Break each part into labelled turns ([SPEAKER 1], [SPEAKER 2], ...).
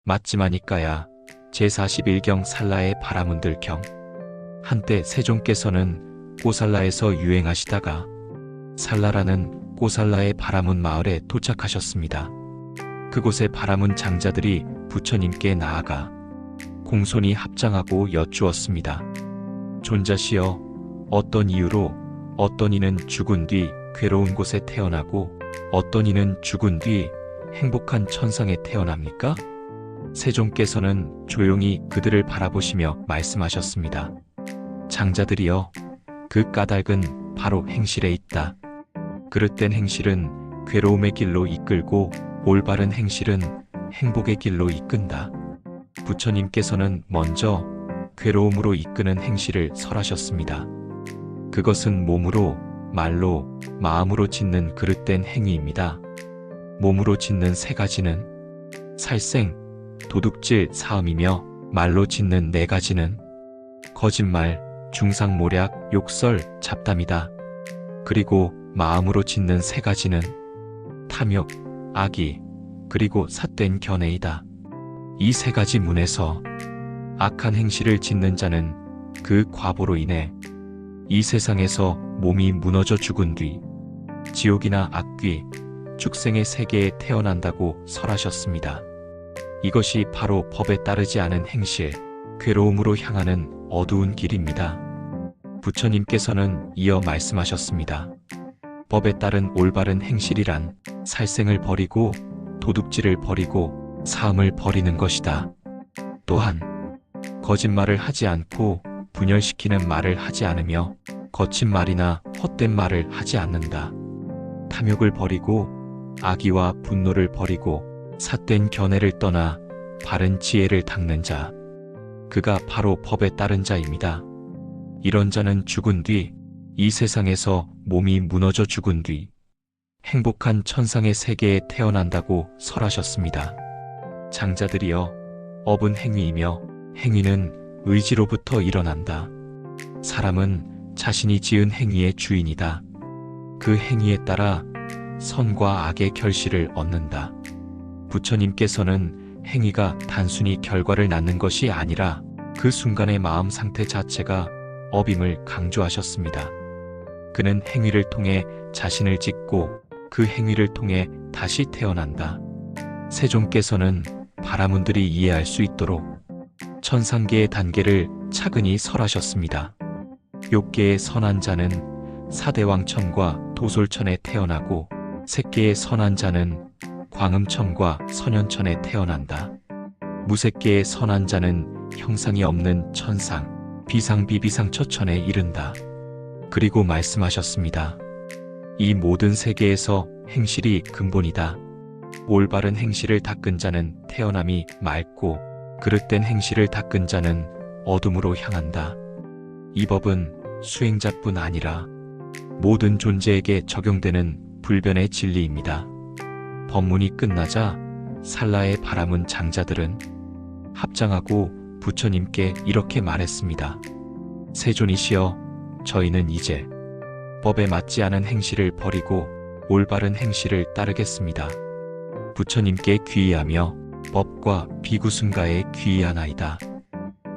[SPEAKER 1] 맞지마니까야 제41경 살라의 바라문들경. 한때 세종께서는 꼬살라에서 유행하시다가 살라라는 꼬살라의 바라문 마을에 도착하셨습니다. 그곳의 바라문 장자들이 부처님께 나아가 공손히 합장하고 여쭈었습니다. 존자시여, 어떤 이유로 어떤 이는 죽은 뒤 괴로운 곳에 태어나고 어떤 이는 죽은 뒤 행복한 천상에 태어납니까? 세종께서는 조용히 그들을 바라보시며 말씀하셨습니다. 장자들이여, 그 까닭은 바로 행실에 있다. 그릇된 행실은 괴로움의 길로 이끌고 올바른 행실은 행복의 길로 이끈다. 부처님께서는 먼저 괴로움으로 이끄는 행실을 설하셨습니다. 그것은 몸으로, 말로, 마음으로 짓는 그릇된 행위입니다. 몸으로 짓는 세 가지는 살생, 도둑질, 사음이며 말로 짓는 네 가지는 거짓말, 중상모략, 욕설, 잡담이다. 그리고 마음으로 짓는 세 가지는 탐욕, 악의, 그리고 삿된 견해이다. 이 세 가지 문에서 악한 행실을 짓는 자는 그 과보로 인해 이 세상에서 몸이 무너져 죽은 뒤 지옥이나 악귀, 축생의 세계에 태어난다고 설하셨습니다. 이것이 바로 법에 따르지 않은 행실, 괴로움으로 향하는 어두운 길입니다. 부처님께서는 이어 말씀하셨습니다. 법에 따른 올바른 행실이란 살생을 버리고 도둑질을 버리고 사음을 버리는 것이다. 또한 거짓말을 하지 않고 분열시키는 말을 하지 않으며 거친 말이나 헛된 말을 하지 않는다. 탐욕을 버리고 악의와 분노를 버리고 삿된 견해를 떠나 바른 지혜를 닦는 자, 그가 바로 법에 따른 자입니다. 이런 자는 죽은 뒤 이 세상에서 몸이 무너져 죽은 뒤 행복한 천상의 세계에 태어난다고 설하셨습니다. 장자들이여, 업은 행위이며 행위는 의지로부터 일어난다. 사람은 자신이 지은 행위의 주인이다. 그 행위에 따라 선과 악의 결실을 얻는다. 부처님께서는 행위가 단순히 결과를 낳는 것이 아니라 그 순간의 마음 상태 자체가 업임을 강조하셨습니다. 그는 행위를 통해 자신을 짓고 그 행위를 통해 다시 태어난다. 세종께서는 바라문들이 이해할 수 있도록 천상계의 단계를 차근히 설하셨습니다. 욕계의 선한 자는 사대왕천과 도솔천에 태어나고 색계의 선한 자는 광음천과 선현천에 태어난다. 무색계의 선한 자는 형상이 없는 천상, 비상비비상처천에 이른다. 그리고 말씀하셨습니다. 이 모든 세계에서 행실이 근본이다. 올바른 행실을 닦은 자는 태어남이 맑고 그릇된 행실을 닦은 자는 어둠으로 향한다. 이 법은 수행자뿐 아니라 모든 존재에게 적용되는 불변의 진리입니다. 법문이 끝나자 살라의 바라문 장자들은 합장하고 부처님께 이렇게 말했습니다. 세존이시여, 저희는 이제 법에 맞지 않은 행실을 버리고 올바른 행실을 따르겠습니다. 부처님께 귀의하며 법과 비구승가에 귀의하나이다.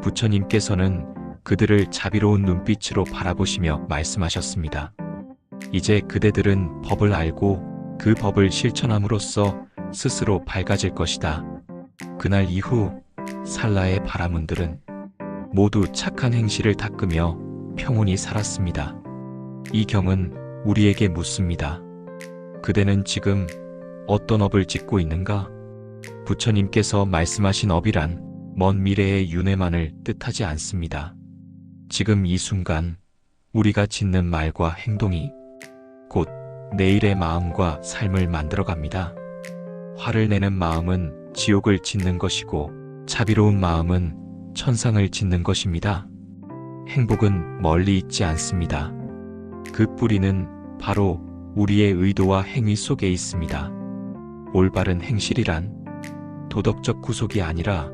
[SPEAKER 1] 부처님께서는 그들을 자비로운 눈빛으로 바라보시며 말씀하셨습니다. 이제 그대들은 법을 알고 그 법을 실천함으로써 스스로 밝아질 것이다. 그날 이후 살라의 바라문들은 모두 착한 행실을 닦으며 평온히 살았습니다. 이 경은 우리에게 묻습니다. 그대는 지금 어떤 업을 짓고 있는가? 부처님께서 말씀하신 업이란 먼 미래의 윤회만을 뜻하지 않습니다. 지금 이 순간 우리가 짓는 말과 행동이 곧 내일의 마음과 삶을 만들어갑니다. 화를 내는 마음은 지옥을 짓는 것이고 자비로운 마음은 천상을 짓는 것입니다. 행복은 멀리 있지 않습니다. 그 뿌리는 바로 우리의 의도와 행위 속에 있습니다. 올바른 행실이란 도덕적 구속이 아니라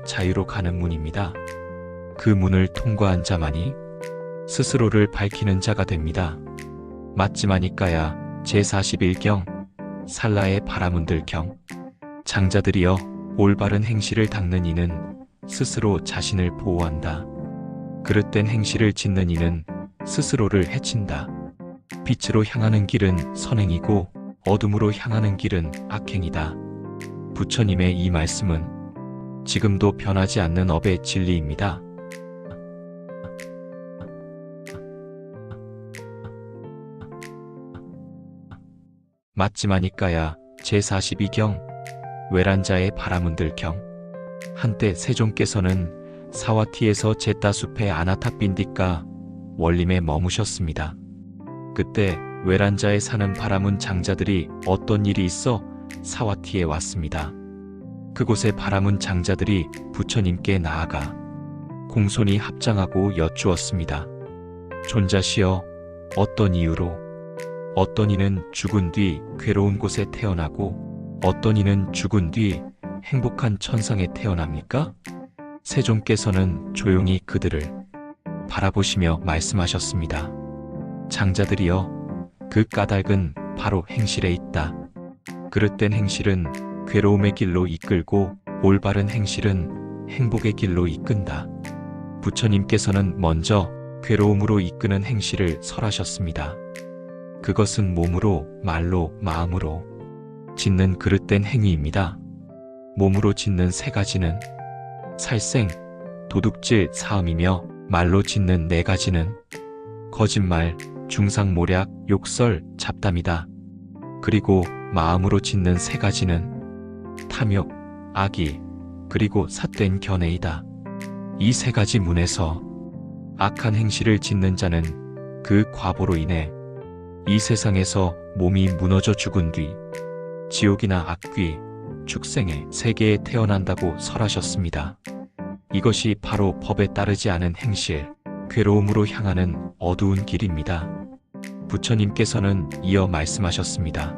[SPEAKER 1] 자유로 가는 문입니다. 그 문을 통과한 자만이 스스로를 밝히는 자가 됩니다. 맞지마니까야 제41경 살라의 바라문들경. 장자들이여, 올바른 행실을 닦는 이는 스스로 자신을 보호한다. 그릇된 행실을 짓는 이는 스스로를 해친다. 빛으로 향하는 길은 선행이고 어둠으로 향하는 길은 악행이다. 부처님의 이 말씀은 지금도 변하지 않는 업의 진리입니다. 맞지마니까야 제42경 외란자의 바라문들경. 한때 세종께서는 사와티에서 제따숲의 아나타빈디가 원림에 머무셨습니다. 그때 외란자에 사는 바라문 장자들이 어떤 일이 있어 사와티에 왔습니다. 그곳의 바라문 장자들이 부처님께 나아가 공손히 합장하고 여쭈었습니다. 존자시여, 어떤 이유로 어떤 이는 죽은 뒤 괴로운 곳에 태어나고 어떤 이는 죽은 뒤 행복한 천상에 태어납니까? 세종께서는 조용히 그들을 바라보시며 말씀하셨습니다. 장자들이여, 그 까닭은 바로 행실에 있다. 그릇된 행실은 괴로움의 길로 이끌고 올바른 행실은 행복의 길로 이끈다. 부처님께서는 먼저 괴로움으로 이끄는 행실을 설하셨습니다. 그것은 몸으로, 말로, 마음으로 짓는 그릇된 행위입니다. 몸으로 짓는 세 가지는 살생, 도둑질, 사음이며 말로 짓는 네 가지는 거짓말, 중상모략, 욕설, 잡담이다. 그리고 마음으로 짓는 세 가지는 탐욕, 악의, 그리고 삿된 견해이다. 이 세 가지 문에서 악한 행실을 짓는 자는 그 과보로 인해 이 세상에서 몸이 무너져 죽은 뒤 지옥이나 악귀, 축생의 세계에 태어난다고 설하셨습니다. 이것이 바로 법에 따르지 않은 행실, 괴로움으로 향하는 어두운 길입니다. 부처님께서는 이어 말씀하셨습니다.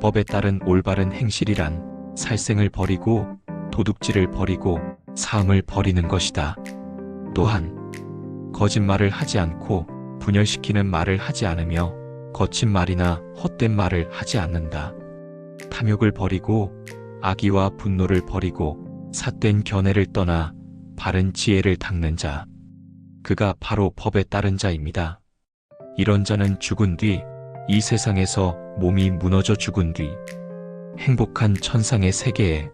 [SPEAKER 1] 법에 따른 올바른 행실이란 살생을 버리고 도둑질을 버리고 사음을 버리는 것이다. 또한 거짓말을 하지 않고 분열시키는 말을 하지 않으며 거친 말이나 헛된 말을 하지 않는다. 탐욕을 버리고 악의와 분노를 버리고 삿된 견해를 떠나 바른 지혜를 닦는 자, 그가 바로 법에 따른 자입니다. 이런 자는 죽은 뒤 이 세상에서 몸이 무너져 죽은 뒤 행복한 천상의 세계에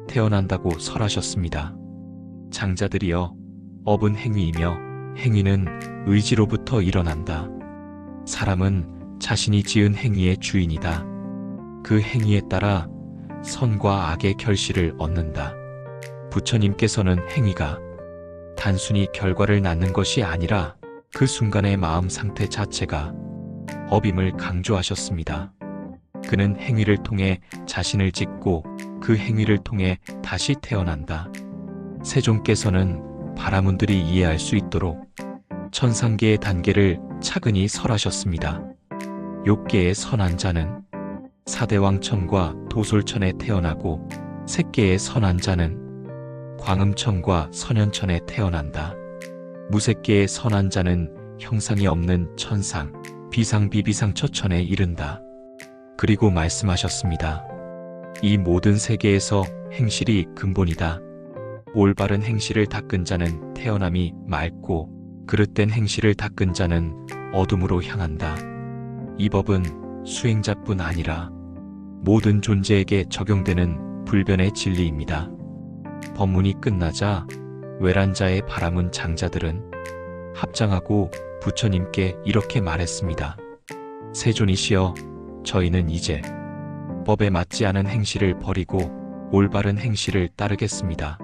[SPEAKER 1] 태어난다고 설하셨습니다. 장자들이여, 업은 행위이며 행위는 의지로부터 일어난다. 사람은 자신이 지은 행위의 주인이다. 그 행위에 따라 선과 악의 결실을 얻는다. 부처님께서는 행위가 단순히 결과를 낳는 것이 아니라 그 순간의 마음 상태 자체가 업임을 강조하셨습니다. 그는 행위를 통해 자신을 짓고 그 행위를 통해 다시 태어난다. 세종께서는 바라문들이 이해할 수 있도록 천상계의 단계를 차근히 설하셨습니다. 욕계의 선한 자는 사대왕천과 도솔천에 태어나고 색계의 선한 자는 광음천과 선현천에 태어난다. 무색계의 선한 자는 형상이 없는 천상, 비상비비상처천에 이른다. 그리고 말씀하셨습니다. 이 모든 세계에서 행실이 근본이다. 올바른 행실을 닦은 자는 태어남이 맑고 그릇된 행실을 닦은 자는 어둠으로 향한다. 이 법은 수행자뿐 아니라 모든 존재에게 적용되는 불변의 진리입니다. 법문이 끝나자 외란자의 바라문 장자들은 합장하고 부처님께 이렇게 말했습니다. 세존이시여, 저희는 이제 법에 맞지 않은 행실을 버리고 올바른 행실을 따르겠습니다.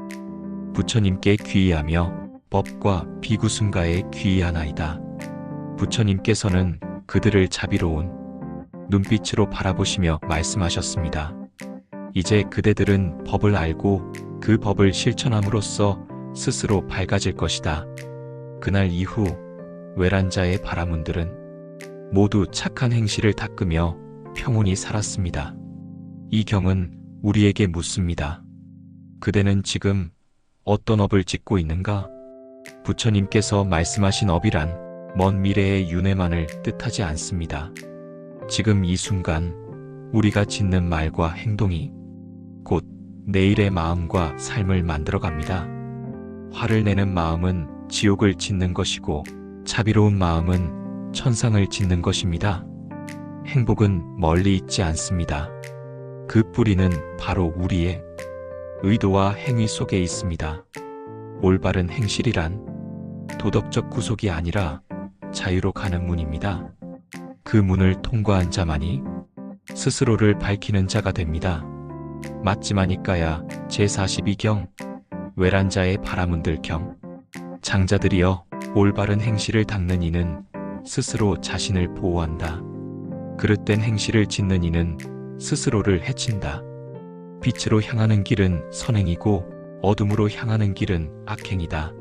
[SPEAKER 1] 부처님께 귀의하며 법과 비구승가에 귀의하나이다. 부처님께서는 그들을 자비로운 눈빛으로 바라보시며 말씀하셨습니다. 이제 그대들은 법을 알고 그 법을 실천함으로써 스스로 밝아질 것이다. 그날 이후 외란자의 바라문들은 모두 착한 행실을 닦으며 평온히 살았습니다. 이 경은 우리에게 묻습니다. 그대는 지금 어떤 업을 짓고 있는가? 부처님께서 말씀하신 업이란 먼 미래의 윤회만을 뜻하지 않습니다. 지금 이 순간 우리가 짓는 말과 행동이 곧 내일의 마음과 삶을 만들어갑니다. 화를 내는 마음은 지옥을 짓는 것이고 자비로운 마음은 천상을 짓는 것입니다. 행복은 멀리 있지 않습니다. 그 뿌리는 바로 우리의 의도와 행위 속에 있습니다. 올바른 행실이란 도덕적 구속이 아니라 자유로 가는 문입니다. 그 문을 통과한 자만이 스스로를 밝히는 자가 됩니다. 맞지마니까야 제42경 외란자의 바라문들경 장자들이여 올바른 행실을 닦는 이는 스스로 자신을 보호한다. 그릇된 행실을 짓는 이는 스스로를 해친다. 빛으로 향하는 길은 선행이고 어둠으로 향하는 길은 악행이다.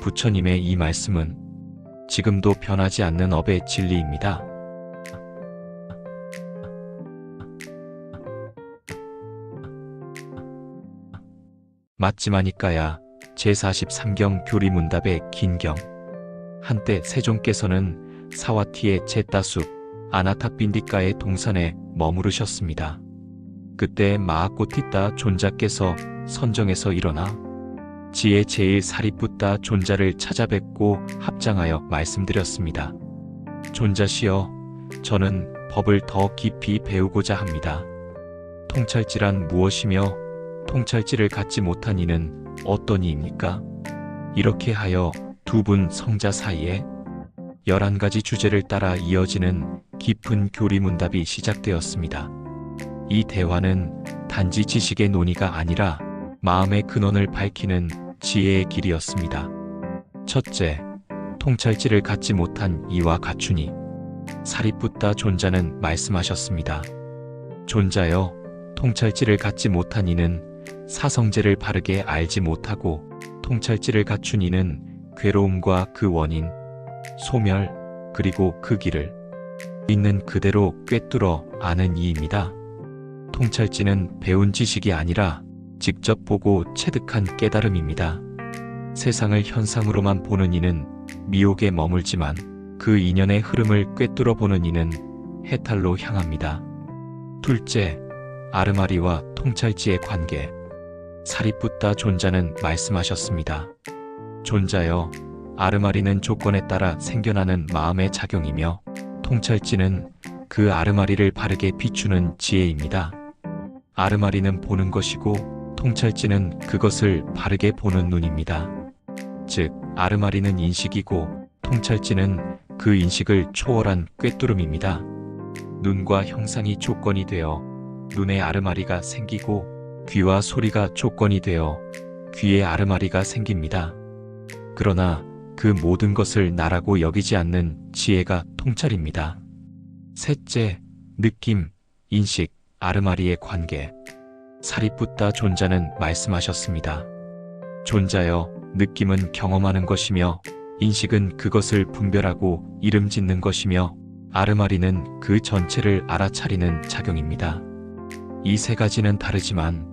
[SPEAKER 1] 부처님의 이 말씀은 지금도 변하지 않는 업의 진리입니다. 맞지마니까야 제43경 교리문답의 긴경. 한때 세종께서는 사와티의 제따숲 아나타빈디가의 동산에 머무르셨습니다. 그때 마하코티따 존자께서 선정에서 일어나 지혜 제일 사리뿌따 존자를 찾아뵙고 합장하여 말씀드렸습니다. 존자시여, 저는 법을 더 깊이 배우고자 합니다. 통찰지란 무엇이며 통찰지를 갖지 못한 이는 어떤 이입니까? 이렇게 하여 두 분 성자 사이에 11가지 주제를 따라 이어지는 깊은 교리문답이 시작되었습니다. 이 대화는 단지 지식의 논의가 아니라 마음의 근원을 밝히는 지혜의 길이었습니다. 첫째, 통찰지를 갖지 못한 이와 갖추니. 사리뿌따 존자는 말씀하셨습니다. 존자여, 통찰지를 갖지 못한 이는 사성제를 바르게 알지 못하고 통찰지를 갖춘 이는 괴로움과 그 원인, 소멸, 그리고 그 길을 있는 그대로 꿰뚫어 아는 이입니다. 통찰지는 배운 지식이 아니라 직접 보고 체득한 깨달음입니다. 세상을 현상으로만 보는 이는 미혹에 머물지만 그 인연의 흐름을 꿰뚫어 보는 이는 해탈로 향합니다. 둘째, 아르마리와 통찰지의 관계. 사리뿌따 존자는 말씀하셨습니다. 존자여, 아르마리는 조건에 따라 생겨나는 마음의 작용이며 통찰지는 그 아르마리를 바르게 비추는 지혜입니다. 아르마리는 보는 것이고 통찰지는 그것을 바르게 보는 눈입니다. 즉, 아르마리는 인식이고 통찰지는 그 인식을 초월한 꿰뚫음입니다. 눈과 형상이 조건이 되어 눈에 아르마리가 생기고 귀와 소리가 조건이 되어 귀에 아르마리가 생깁니다. 그러나 그 모든 것을 나라고 여기지 않는 지혜가 통찰입니다. 셋째, 느낌, 인식, 아르마리의 관계. 사리뿌따 존자는 말씀하셨습니다. 존자여, 느낌은 경험하는 것이며 인식은 그것을 분별하고 이름 짓는 것이며 아르마리는 그 전체를 알아차리는 작용입니다. 이 세 가지는 다르지만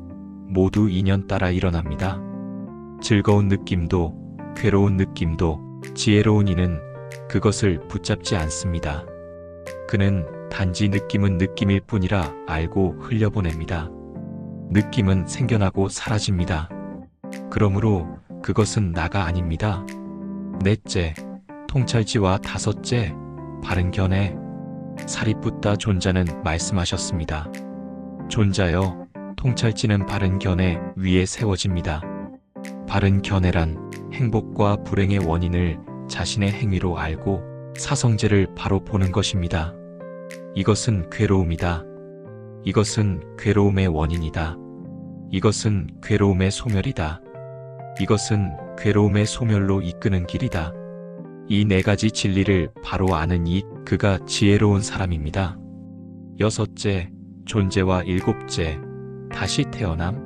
[SPEAKER 1] 모두 인연 따라 일어납니다. 즐거운 느낌도 괴로운 느낌도 지혜로운 이는 그것을 붙잡지 않습니다. 그는 단지 느낌은 느낌일 뿐이라 알고 흘려보냅니다. 느낌은 생겨나고 사라집니다. 그러므로 그것은 나가 아닙니다. 넷째, 통찰지와 다섯째, 바른 견해. 사리뿌따 존자는 말씀하셨습니다. 존자여, 통찰지는 바른 견해 위에 세워집니다. 바른 견해란 행복과 불행의 원인을 자신의 행위로 알고 사성제를 바로 보는 것입니다. 이것은 괴로움이다. 이것은 괴로움의 원인이다. 이것은 괴로움의 소멸이다. 이것은 괴로움의 소멸로 이끄는 길이다. 이 네 가지 진리를 바로 아는 그가 지혜로운 사람입니다. 여섯째, 존재와 일곱째, 다시 태어남.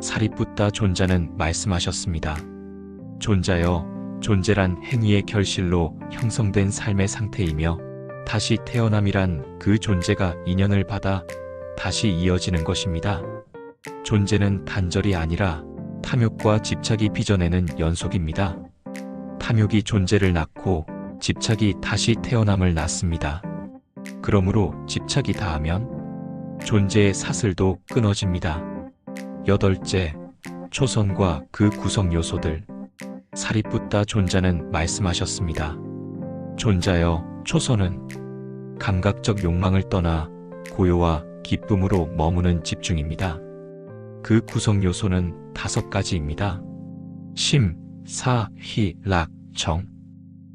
[SPEAKER 1] 사리뿌따 존자는 말씀하셨습니다. 존자여, 존재란 행위의 결실로 형성된 삶의 상태이며 다시 태어남이란 그 존재가 인연을 받아 다시 이어지는 것입니다. 존재는 단절이 아니라 탐욕과 집착이 빚어내는 연속입니다. 탐욕이 존재를 낳고 집착이 다시 태어남을 낳습니다. 그러므로 집착이 다하면 존재의 사슬도 끊어집니다. 8째, 초선과 그 구성 요소들. 사리붓다 존자는 말씀하셨습니다. 존자여, 초선은 감각적 욕망을 떠나 고요와 기쁨으로 머무는 집중입니다. 그 구성 요소는 5가지입니다. 심, 사, 휘, 락, 정.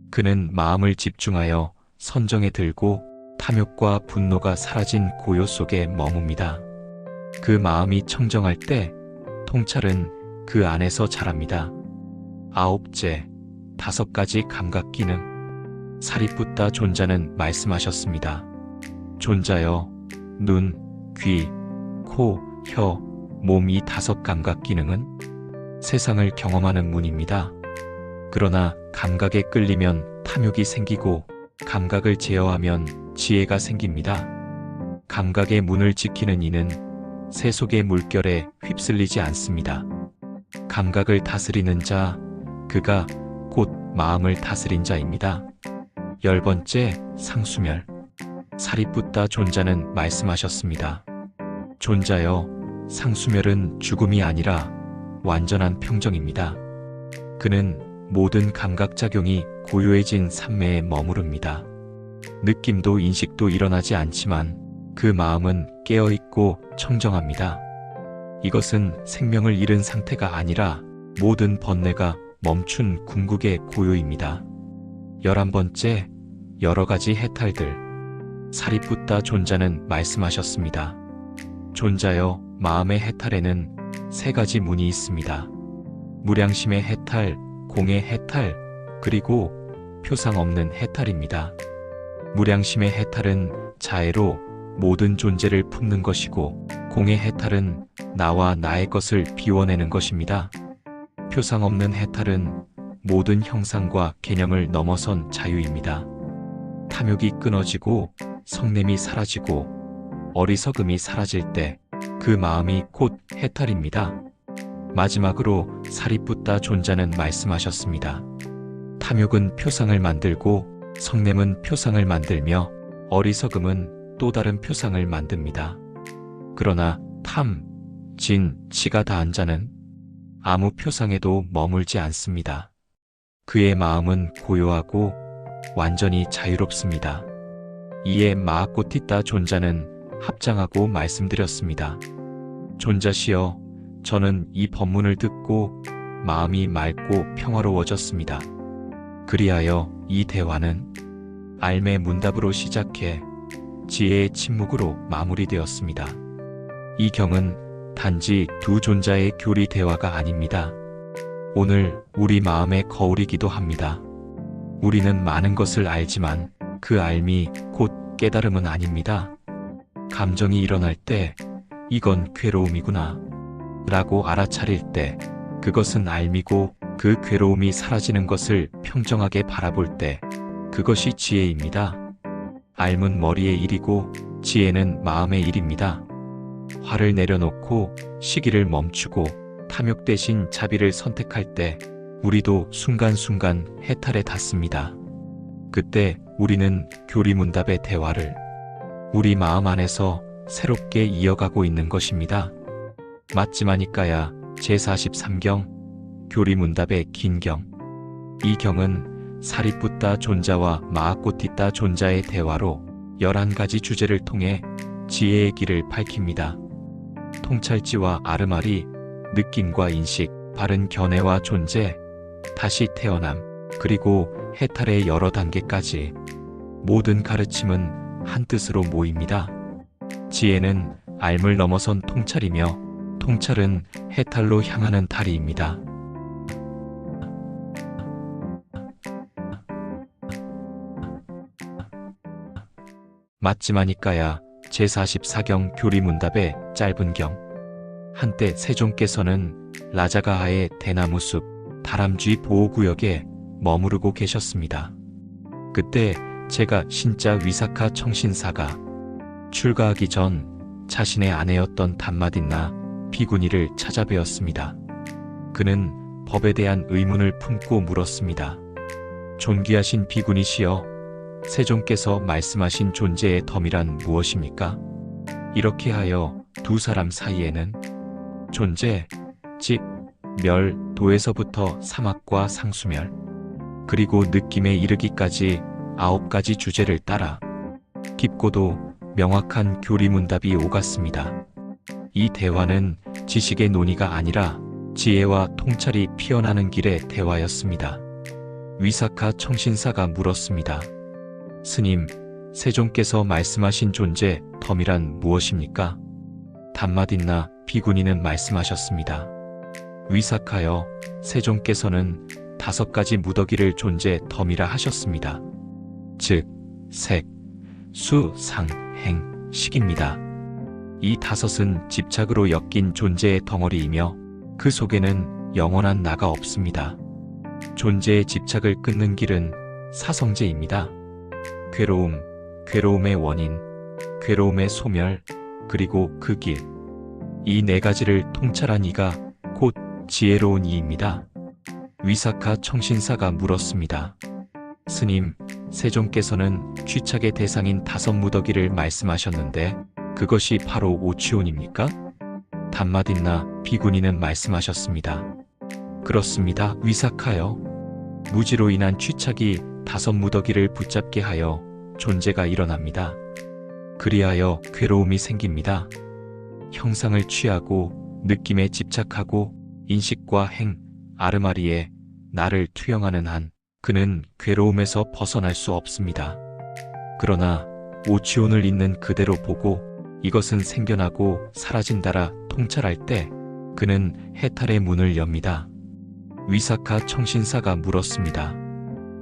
[SPEAKER 1] 그는 마음을 집중하여 선정에 들고 탐욕과 분노가 사라진 고요 속에 머뭅니다. 그 마음이 청정할 때 통찰은 그 안에서 자랍니다. 9째, 5가지 감각 기능. 사리붓다 존자는 말씀하셨습니다. 존자여, 눈, 귀, 코, 혀, 몸 이 5 감각 기능은 세상을 경험하는 문입니다. 그러나 감각에 끌리면 탐욕이 생기고 감각을 제어하면 지혜가 생깁니다. 감각의 문을 지키는 이는 세속의 물결에 휩쓸리지 않습니다. 감각을 다스리는 자, 그가 곧 마음을 다스린 자입니다. 10번째, 상수멸. 사리붓다 존자는 말씀하셨습니다. 존자여, 상수멸은 죽음이 아니라 완전한 평정입니다. 그는 모든 감각작용이 고요해진 삼매에 머무릅니다. 느낌도 인식도 일어나지 않지만 그 마음은 깨어있고 청정합니다. 이것은 생명을 잃은 상태가 아니라 모든 번뇌가 멈춘 궁극의 고요입니다. 11번째, 여러가지 해탈들. 사리붓다 존자는 말씀하셨습니다. 존자여, 마음의 해탈에는 3가지 문이 있습니다. 무량심의 해탈, 공의 해탈, 그리고 표상 없는 해탈입니다. 무량심의 해탈은 자애로 모든 존재를 품는 것이고, 공의 해탈은 나와 나의 것을 비워내는 것입니다. 표상 없는 해탈은 모든 형상과 개념을 넘어선 자유입니다. 탐욕이 끊어지고 성냄이 사라지고 어리석음이 사라질 때 그 마음이 곧 해탈입니다. 마지막으로 사리붓다 존자는 말씀하셨습니다. 탐욕은 표상을 만들고 성냄은 표상을 만들며 어리석음은 또 다른 표상을 만듭니다. 그러나 탐, 진, 치가 다한 자는 아무 표상에도 머물지 않습니다. 그의 마음은 고요하고 완전히 자유롭습니다. 이에 마하코티타 존자는 합장하고 말씀드렸습니다. 존자시여, 저는 이 법문을 듣고 마음이 맑고 평화로워졌습니다. 그리하여 이 대화는 알매 문답으로 시작해 지혜의 침묵으로 마무리되었습니다. 이 경은 단지 2 존자의 교리 대화가 아닙니다. 오늘 우리 마음의 거울이기도 합니다. 우리는 많은 것을 알지만 그 알미 곧 깨달음은 아닙니다. 감정이 일어날 때 이건 괴로움이구나 라고 알아차릴 때 그것은 알미고, 그 괴로움이 사라지는 것을 평정하게 바라볼 때 그것이 지혜입니다. 알문 머리의 일이고 지혜는 마음의 일입니다. 화를 내려놓고 시기를 멈추고 탐욕 대신 자비를 선택할 때 우리도 순간순간 해탈에 닿습니다. 그때 우리는 교리문답의 대화를 우리 마음 안에서 새롭게 이어가고 있는 것입니다. 맞지마니까야 제43경, 교리문답의 긴경. 이 경은 사리붓다 존자와 마하코티타 존자의 대화로 11가지 주제를 통해 지혜의 길을 밝힙니다. 통찰지와 아르마리, 느낌과 인식, 바른 견해와 존재, 다시 태어남, 그리고 해탈의 여러 단계까지 모든 가르침은 한 뜻으로 모입니다. 지혜는 알물 넘어선 통찰이며 통찰은 해탈로 향하는 다리입니다. 맞지마니까야 제44경 교리문답의 짧은 경. 한때 세종께서는 라자가하의 대나무숲 다람쥐 보호구역에 머무르고 계셨습니다. 그때 제가 신자 위사카 청신사가 출가하기 전 자신의 아내였던 단마딘나 비구니를 찾아뵈었습니다. 그는 법에 대한 의문을 품고 물었습니다. 존귀하신 비구니시여, 세종께서 말씀하신 존재의 덤이란 무엇입니까? 이렇게 하여 2 사람 사이에는 존재, 즉 멸도에서부터 사막과 상수멸, 그리고 느낌에 이르기까지 9가지 주제를 따라 깊고도 명확한 교리문답이 오갔습니다. 이 대화는 지식의 논의가 아니라 지혜와 통찰이 피어나는 길의 대화였습니다. 위사카 청신사가 물었습니다. 스님, 세존께서 말씀하신 존재, 덤이란 무엇입니까? 담마딘나 비구니는 말씀하셨습니다. 위사카여, 세존께서는 5가지 무더기를 존재, 덤이라 하셨습니다. 즉, 색, 수, 상, 행, 식입니다. 이 5은 집착으로 엮인 존재의 덩어리이며 그 속에는 영원한 나가 없습니다. 존재의 집착을 끊는 길은 사성제입니다. 괴로움, 괴로움의 원인, 괴로움의 소멸, 그리고 그 길. 이 4가지를 통찰한 이가 곧 지혜로운 이입니다. 위사카 청신사가 물었습니다. 스님, 세존께서는 취착의 대상인 5 무더기를 말씀하셨는데 그것이 바로 오치온입니까? 담마딘나 비구니는 말씀하셨습니다. 그렇습니다. 위사카여. 무지로 인한 취착이 5 무더기를 붙잡게 하여 존재가 일어납니다. 그리하여 괴로움이 생깁니다. 형상을 취하고 느낌에 집착하고 인식과 행, 아르마리에 나를 투영하는 한 그는 괴로움에서 벗어날 수 없습니다. 그러나 오치온을 있는 그대로 보고 이것은 생겨나고 사라진다라 통찰할 때 그는 해탈의 문을 엽니다. 위사카 청신사가 물었습니다.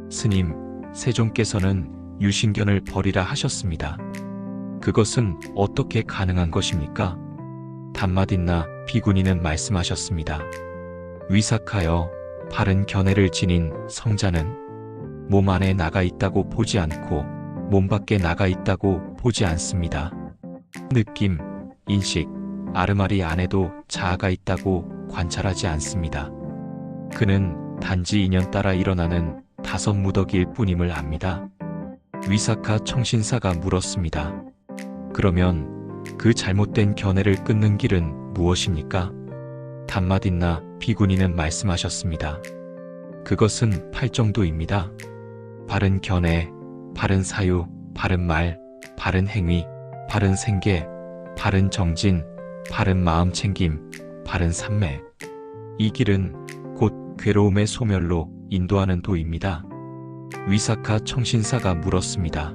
[SPEAKER 1] 스님, 세존께서는 유신견을 버리라 하셨습니다. 그것은 어떻게 가능한 것입니까? 담마딘나 비구니는 말씀하셨습니다. 위사카여, 바른 견해를 지닌 성자는 몸 안에 나가 있다고 보지 않고 몸 밖에 나가 있다고 보지 않습니다. 느낌, 인식, 아르마리 안에도 자아가 있다고 관찰하지 않습니다. 그는 단지 인연 따라 일어나는 5 무더기일 뿐임을 압니다. 위사카 청신사가 물었습니다. 그러면 그 잘못된 견해를 끊는 길은 무엇입니까? 담마딘나 비구니는 말씀하셨습니다. 그것은 8정도입니다. 바른 견해, 바른 사유, 바른 말, 바른 행위, 바른 생계, 바른 정진, 바른 마음 챙김, 바른 삼매. 이 길은 곧 괴로움의 소멸로 인도하는 도입니다. 위사카 청신사가 물었습니다.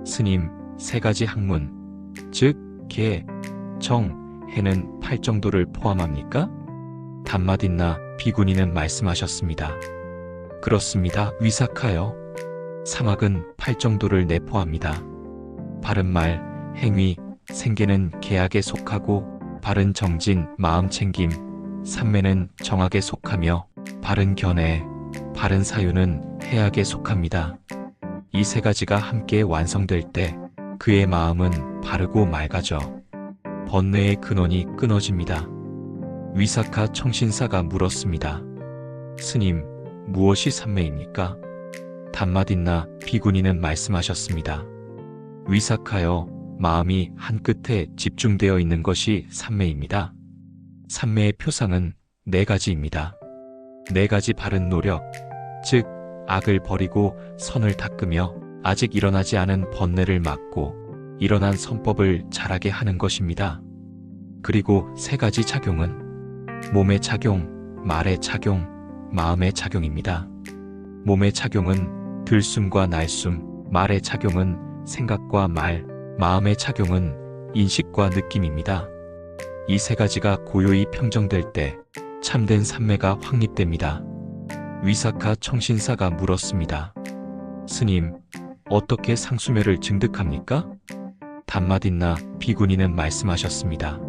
[SPEAKER 1] 스님, 3가지 학문, 즉 계, 정, 해는 8정도를 포함합니까? 담마딘나 비구니는 말씀하셨습니다. 그렇습니다. 위사카여. 사막은 8정도를 내포합니다. 바른 말, 행위, 생계는 계약에 속하고 바른 정진, 마음 챙김, 삼매는 정학에 속하며 바른 견해, 바른 사유는 해악에 속합니다. 이 3가지가 함께 완성될 때 그의 마음은 바르고 맑아져 번뇌의 근원이 끊어집니다. 위사카 청신사가 물었습니다. 스님, 무엇이 삼매입니까? 담마딘나 비구니는 말씀하셨습니다. 위사카여, 마음이 한 끝에 집중되어 있는 것이 삼매입니다. 삼매의 표상은 4가지입니다. 4가지 바른 노력, 즉 악을 버리고 선을 닦으며 아직 일어나지 않은 번뇌를 막고 일어난 선법을 자라게 하는 것입니다. 그리고 3가지 작용은 몸의 작용, 말의 작용, 마음의 작용입니다. 몸의 작용은 들숨과 날숨, 말의 작용은 생각과 말, 마음의 작용은 인식과 느낌입니다. 이 3가지가 고요히 평정될 때 참된 삼매가 확립됩니다. 위사카 청신사가 물었습니다. 스님, 어떻게 상수멸을 증득합니까? 담마딘나 비구니는 말씀하셨습니다.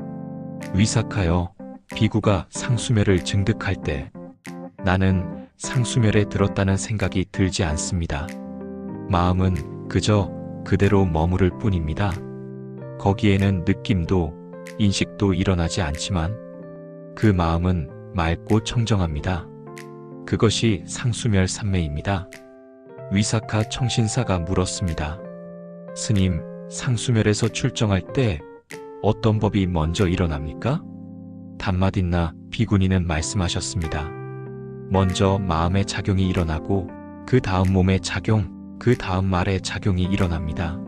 [SPEAKER 1] 위사카여, 비구가 상수멸을 증득할 때 나는 상수멸에 들었다는 생각이 들지 않습니다. 마음은 그저 그대로 머무를 뿐입니다. 거기에는 느낌도 인식도 일어나지 않지만 그 마음은 맑고 청정합니다. 그것이 상수멸 삼매입니다. 위사카 청신사가 물었습니다. 스님, 상수멸에서 출정할 때 어떤 법이 먼저 일어납니까? 단마딘나 비구니는 말씀하셨습니다. 먼저 마음의 작용이 일어나고 그 다음 몸의 작용, 그 다음 말의 작용이 일어납니다.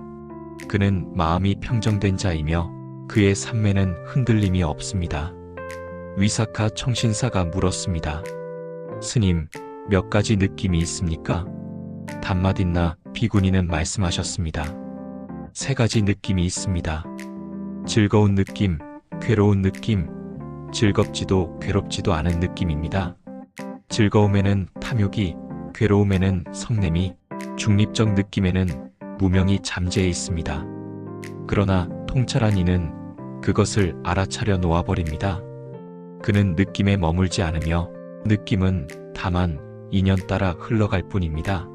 [SPEAKER 1] 그는 마음이 평정된 자이며 그의 삶에는 흔들림이 없습니다. 위사카 청신사가 물었습니다. 스님, 몇 가지 느낌이 있습니까? 단마딘나 비구니는 말씀하셨습니다. 3가지 느낌이 있습니다. 즐거운 느낌, 괴로운 느낌, 즐겁지도 괴롭지도 않은 느낌입니다. 즐거움에는 탐욕이, 괴로움에는 성냄이, 중립적 느낌에는 무명이 잠재해 있습니다. 그러나 통찰한 이는 그것을 알아차려 놓아버립니다. 그는 느낌에 머물지 않으며 느낌은 다만 인연 따라 흘러갈 뿐입니다.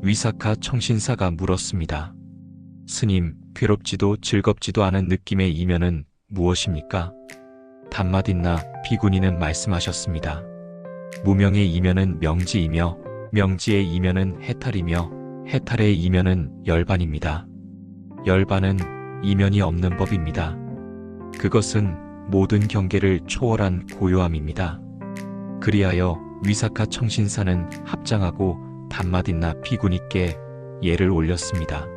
[SPEAKER 1] 위사카 청신사가 물었습니다. 스님, 괴롭지도 즐겁지도 않은 느낌의 이면은 무엇입니까? 단마딘나 비구니는 말씀하셨습니다. 무명의 이면은 명지이며 명지의 이면은 해탈이며 해탈의 이면은 열반입니다. 열반은 이면이 없는 법입니다. 그것은 모든 경계를 초월한 고요함입니다. 그리하여 위사카 청신사는 합장하고 단마딘나 비구니께 예를 올렸습니다.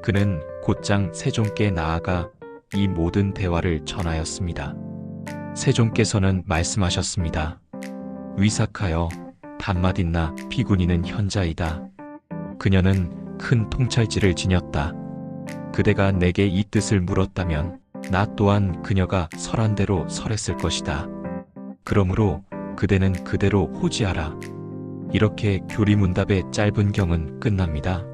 [SPEAKER 1] 그는 곧장 세종께 나아가 이 모든 대화를 전하였습니다. 세종께서는 말씀하셨습니다. 위사카여, 단마딘나 비구니는 현자이다. 그녀는 큰 통찰지를 지녔다. 그대가 내게 이 뜻을 물었다면 나 또한 그녀가 설한 대로 설했을 것이다. 그러므로 그대는 그대로 호지하라. 이렇게 교리문답의 짧은 경은 끝납니다.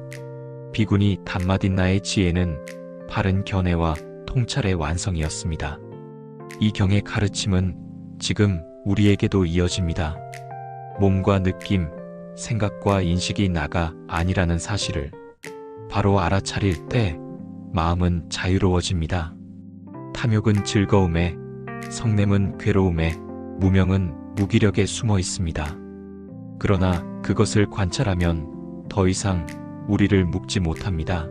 [SPEAKER 1] 비구니 단마딘나의 지혜는 바른 견해와 통찰의 완성이었습니다. 이 경의 가르침은 지금 우리에게도 이어집니다. 몸과 느낌, 생각과 인식이 나가 아니라는 사실을 바로 알아차릴 때 마음은 자유로워집니다. 탐욕은 즐거움에, 성냄은 괴로움에, 무명은 무기력에 숨어 있습니다. 그러나 그것을 관찰하면 더 이상 우리를 묶지 못합니다.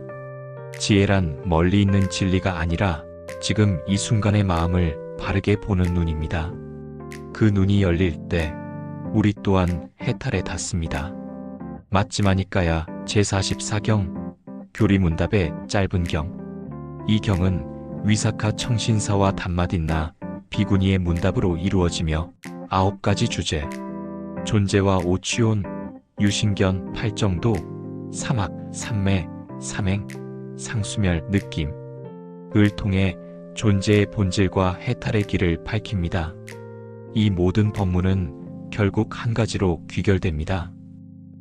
[SPEAKER 1] 지혜란 멀리 있는 진리가 아니라 지금 이 순간의 마음을 바르게 보는 눈입니다. 그 눈이 열릴 때 우리 또한 해탈에 닿습니다. 맞지마니까야 제44경, 교리문답의 짧은 경. 이 경은 위사카 청신사와 단마딘나 비구니의 문답으로 이루어지며 9가지 주제, 존재와 오취온, 유신견, 팔정도, 사막, 삼매, 삼행, 상수멸, 느낌, 을 통해 존재의 본질과 해탈의 길을 밝힙니다. 이 모든 법문은 결국 한 가지로 귀결됩니다.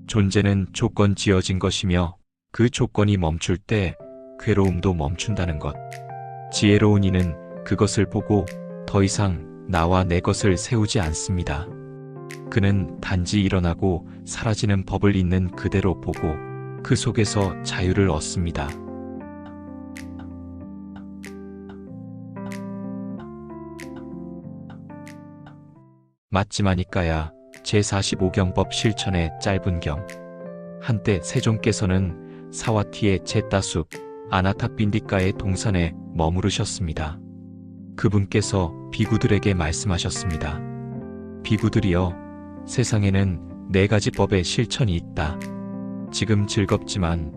[SPEAKER 1] 존재는 조건 지어진 것이며 그 조건이 멈출 때 괴로움도 멈춘다는 것. 지혜로운 이는 그것을 보고 더 이상 나와 내 것을 세우지 않습니다. 그는 단지 일어나고 사라지는 법을 있는 그대로 보고 그 속에서 자유를 얻습니다. 맞지마니까야 제45경법 실천의 짧은 경. 한때 세종께서는 사와티의 제따숲 아나타빈디카의 동산에 머무르셨습니다. 그분께서 비구들에게 말씀하셨습니다. 비구들이여, 세상에는 4가지 법의 실천이 있다. 지금 즐겁지만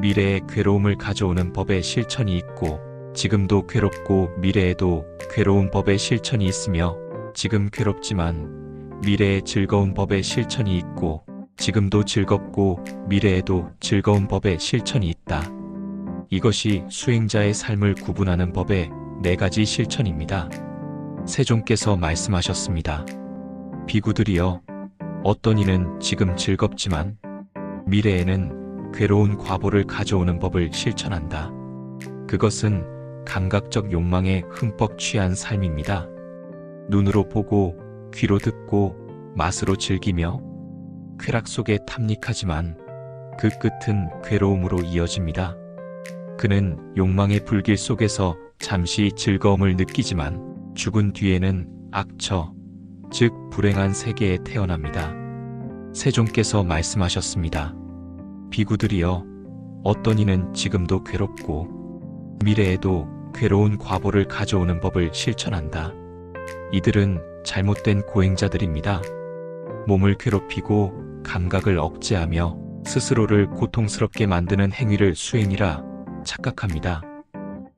[SPEAKER 1] 미래에 괴로움을 가져오는 법의 실천이 있고, 지금도 괴롭고 미래에도 괴로운 법의 실천이 있으며, 지금 괴롭지만 미래에 즐거운 법의 실천이 있고, 지금도 즐겁고 미래에도 즐거운 법의 실천이 있다. 이것이 수행자의 삶을 구분하는 법의 4가지 실천입니다. 세종께서 말씀하셨습니다. 비구들이여, 어떤 이는 지금 즐겁지만 미래에는 괴로운 과보를 가져오는 법을 실천한다. 그것은 감각적 욕망에 흠뻑 취한 삶입니다. 눈으로 보고 귀로 듣고 맛으로 즐기며 쾌락 속에 탐닉하지만 그 끝은 괴로움으로 이어집니다. 그는 욕망의 불길 속에서 잠시 즐거움을 느끼지만 죽은 뒤에는 악처, 즉 불행한 세계에 태어납니다. 세종께서 말씀하셨습니다. 비구들이여, 어떤 이는 지금도 괴롭고 미래에도 괴로운 과보를 가져오는 법을 실천한다. 이들은 잘못된 고행자들입니다. 몸을 괴롭히고 감각을 억제하며 스스로를 고통스럽게 만드는 행위를 수행이라 착각합니다.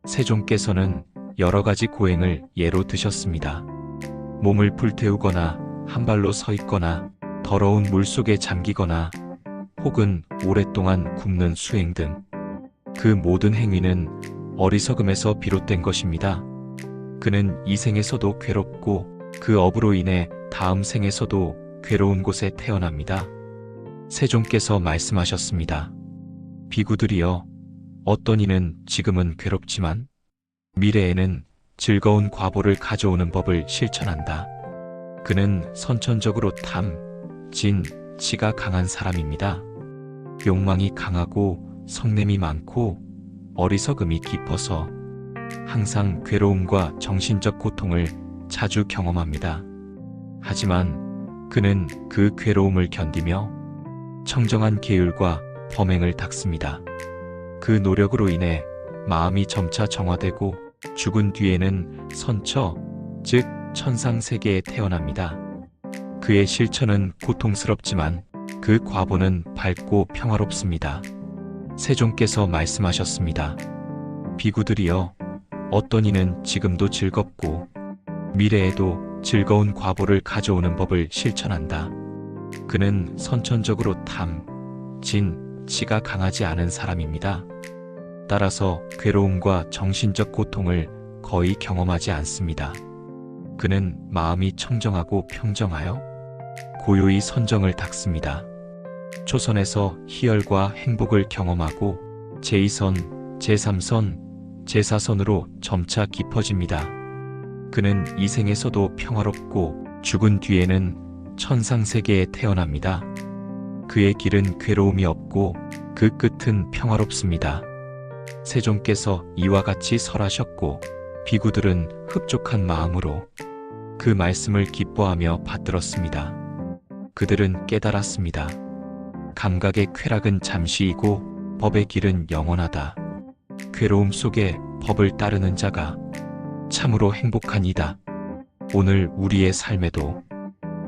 [SPEAKER 1] 세종께서는 여러 가지 고행을 예로 드셨습니다. 몸을 불태우거나 한 발로 서 있거나 더러운 물 속에 잠기거나 혹은 오랫동안 굶는 수행 등 그 모든 행위는 어리석음에서 비롯된 것입니다. 그는 이 생에서도 괴롭고 그 업으로 인해 다음 생에서도 괴로운 곳에 태어납니다. 세종께서 말씀하셨습니다. 비구들이여, 어떤 이는 지금은 괴롭지만 미래에는 즐거운 과보를 가져오는 법을 실천한다. 그는 선천적으로 탐, 진, 치가 강한 사람입니다. 욕망이 강하고 성냄이 많고 어리석음이 깊어서 항상 괴로움과 정신적 고통을 자주 경험합니다. 하지만 그는 그 괴로움을 견디며 청정한 계율과 범행을 닦습니다. 그 노력으로 인해 마음이 점차 정화되고 죽은 뒤에는 선처, 즉 천상세계에 태어납니다. 그의 실천은 고통스럽지만 그 과보는 밝고 평화롭습니다. 세종께서 말씀하셨습니다. 비구들이여, 어떤 이는 지금도 즐겁고 미래에도 즐거운 과보를 가져오는 법을 실천한다. 그는 선천적으로 탐, 진, 치가 강하지 않은 사람입니다. 따라서 괴로움과 정신적 고통을 거의 경험하지 않습니다. 그는 마음이 청정하고 평정하여 고요히 선정을 닦습니다. 초선에서 희열과 행복을 경험하고 제2선, 제3선, 제4선으로 점차 깊어집니다. 그는 이 생에서도 평화롭고 죽은 뒤에는 천상세계에 태어납니다. 그의 길은 괴로움이 없고 그 끝은 평화롭습니다. 세종께서 이와 같이 설하셨고 비구들은 흡족한 마음으로 그 말씀을 기뻐하며 받들었습니다. 그들은 깨달았습니다. 감각의 쾌락은 잠시이고 법의 길은 영원하다. 괴로움 속에 법을 따르는 자가 참으로 행복한 이다. 오늘 우리의 삶에도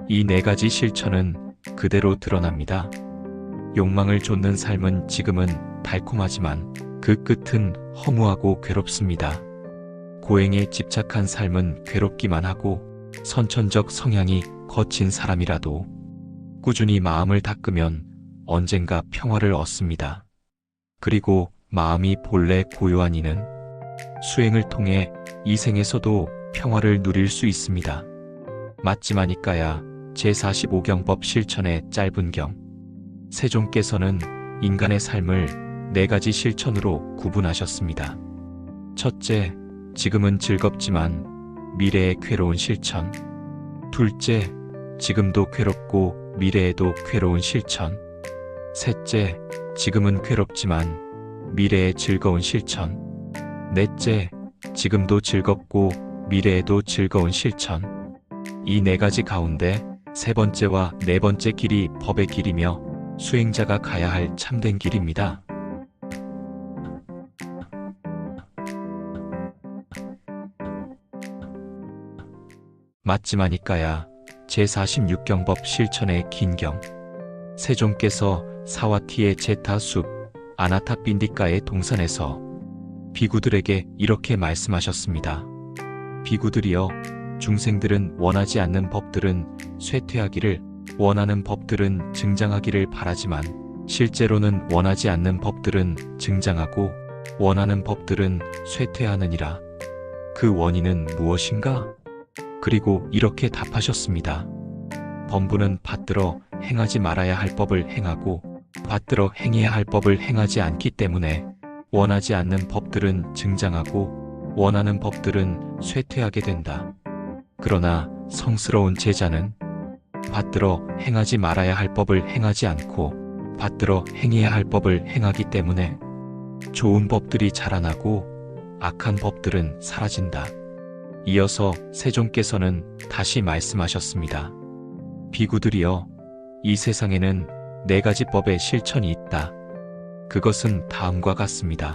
[SPEAKER 1] 이 네 가지 실천은 그대로 드러납니다. 욕망을 좇는 삶은 지금은 달콤하지만 그 끝은 허무하고 괴롭습니다. 고행에 집착한 삶은 괴롭기만 하고 선천적 성향이 거친 사람이라도 꾸준히 마음을 닦으면 언젠가 평화를 얻습니다. 그리고 마음이 본래 고요한 이는 수행을 통해 이 생에서도 평화를 누릴 수 있습니다. 맞지마니까야 제45경법 실천의 짧은 경. 세종께서는 인간의 삶을 네 가지 실천으로 구분하셨습니다. 첫째, 지금은 즐겁지만 미래에 괴로운 실천. 둘째, 지금도 괴롭고 미래에도 괴로운 실천. 셋째, 지금은 괴롭지만 미래에 즐거운 실천. 넷째, 지금도 즐겁고 미래에도 즐거운 실천. 이 네 가지 가운데 세 번째와 네 번째 길이 법의 길이며 수행자가 가야 할 참된 길입니다. 맞지마니까야 제46경법 실천의 긴경. 세종께서 사와티의 제타숲 아나타빈디카의 동산에서 비구들에게 이렇게 말씀하셨습니다. 비구들이여, 중생들은 원하지 않는 법들은 쇠퇴하기를, 원하는 법들은 증장하기를 바라지만 실제로는 원하지 않는 법들은 증장하고 원하는 법들은 쇠퇴하느니라. 그 원인은 무엇인가? 그리고 이렇게 답하셨습니다. 범부는 받들어 행하지 말아야 할 법을 행하고 받들어 행해야 할 법을 행하지 않기 때문에 원하지 않는 법들은 증장하고 원하는 법들은 쇠퇴하게 된다. 그러나 성스러운 제자는 받들어 행하지 말아야 할 법을 행하지 않고 받들어 행해야 할 법을 행하기 때문에 좋은 법들이 자라나고 악한 법들은 사라진다. 이어서 세종께서는 다시 말씀하셨습니다. 비구들이여, 이 세상에는 네 가지 법의 실천이 있다. 그것은 다음과 같습니다.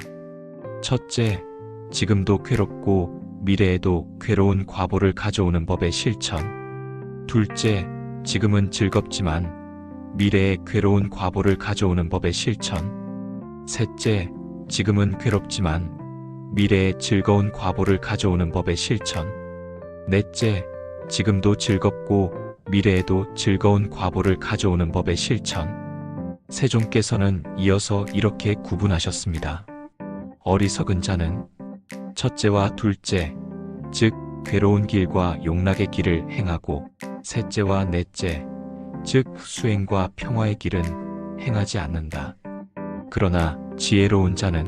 [SPEAKER 1] 첫째, 지금도 괴롭고 미래에도 괴로운 과보를 가져오는 법의 실천. 둘째, 지금은 즐겁지만 미래에 괴로운 과보를 가져오는 법의 실천. 셋째, 지금은 괴롭지만 미래에 즐거운 과보를 가져오는 법의 실천. 넷째, 지금도 즐겁고 미래에도 즐거운 과보를 가져오는 법의 실천. 세종께서는 이어서 이렇게 구분하셨습니다. 어리석은 자는 첫째와 둘째, 즉 괴로운 길과 용락의 길을 행하고 셋째와 넷째, 즉 수행과 평화의 길은 행하지 않는다. 그러나 지혜로운 자는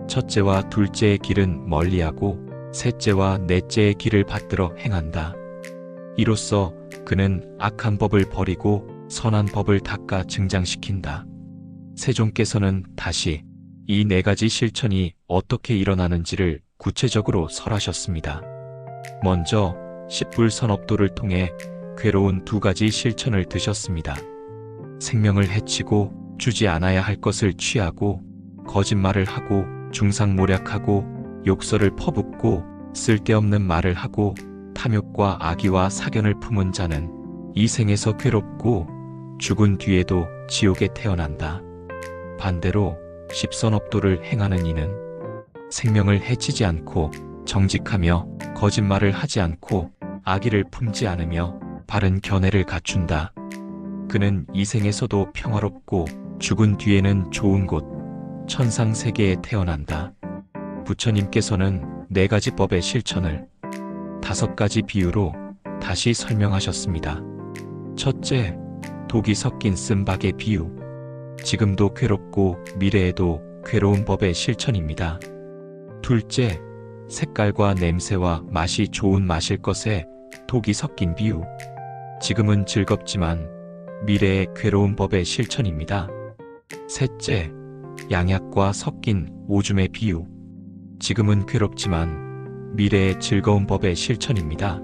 [SPEAKER 1] 첫째와 둘째의 길은 멀리하고 셋째와 넷째의 길을 받들어 행한다. 이로써 그는 악한 법을 버리고 선한 법을 닦아 증장시킨다. 세종께서는 다시 이 네 가지 실천이 어떻게 일어나는지를 구체적으로 설하셨습니다. 먼저 십불선업도를 통해 괴로운 두 가지 실천을 드셨습니다. 생명을 해치고 주지 않아야 할 것을 취하고 거짓말을 하고 중상모략하고 욕설을 퍼붓고 쓸데없는 말을 하고 탐욕과 악의와 사견을 품은 자는 이 생에서 괴롭고 죽은 뒤에도 지옥에 태어난다. 반대로 십선업도를 행하는 이는 생명을 해치지 않고 정직하며 거짓말을 하지 않고 악의를 품지 않으며 바른 견해를 갖춘다. 그는 이 생에서도 평화롭고 죽은 뒤에는 좋은 곳, 천상세계에 태어난다. 부처님께서는 네 가지 법의 실천을 5가지 비유로 다시 설명하셨습니다. 첫째, 독이 섞인 쓴박의 비유. 지금도 괴롭고 미래에도 괴로운 법의 실천입니다. 둘째, 색깔과 냄새와 맛이 좋은 마실 것에 독이 섞인 비유. 지금은 즐겁지만 미래에 괴로운 법의 실천입니다. 셋째, 양약과 섞인 오줌의 비유. 지금은 괴롭지만 미래에 즐거운 법의 실천입니다.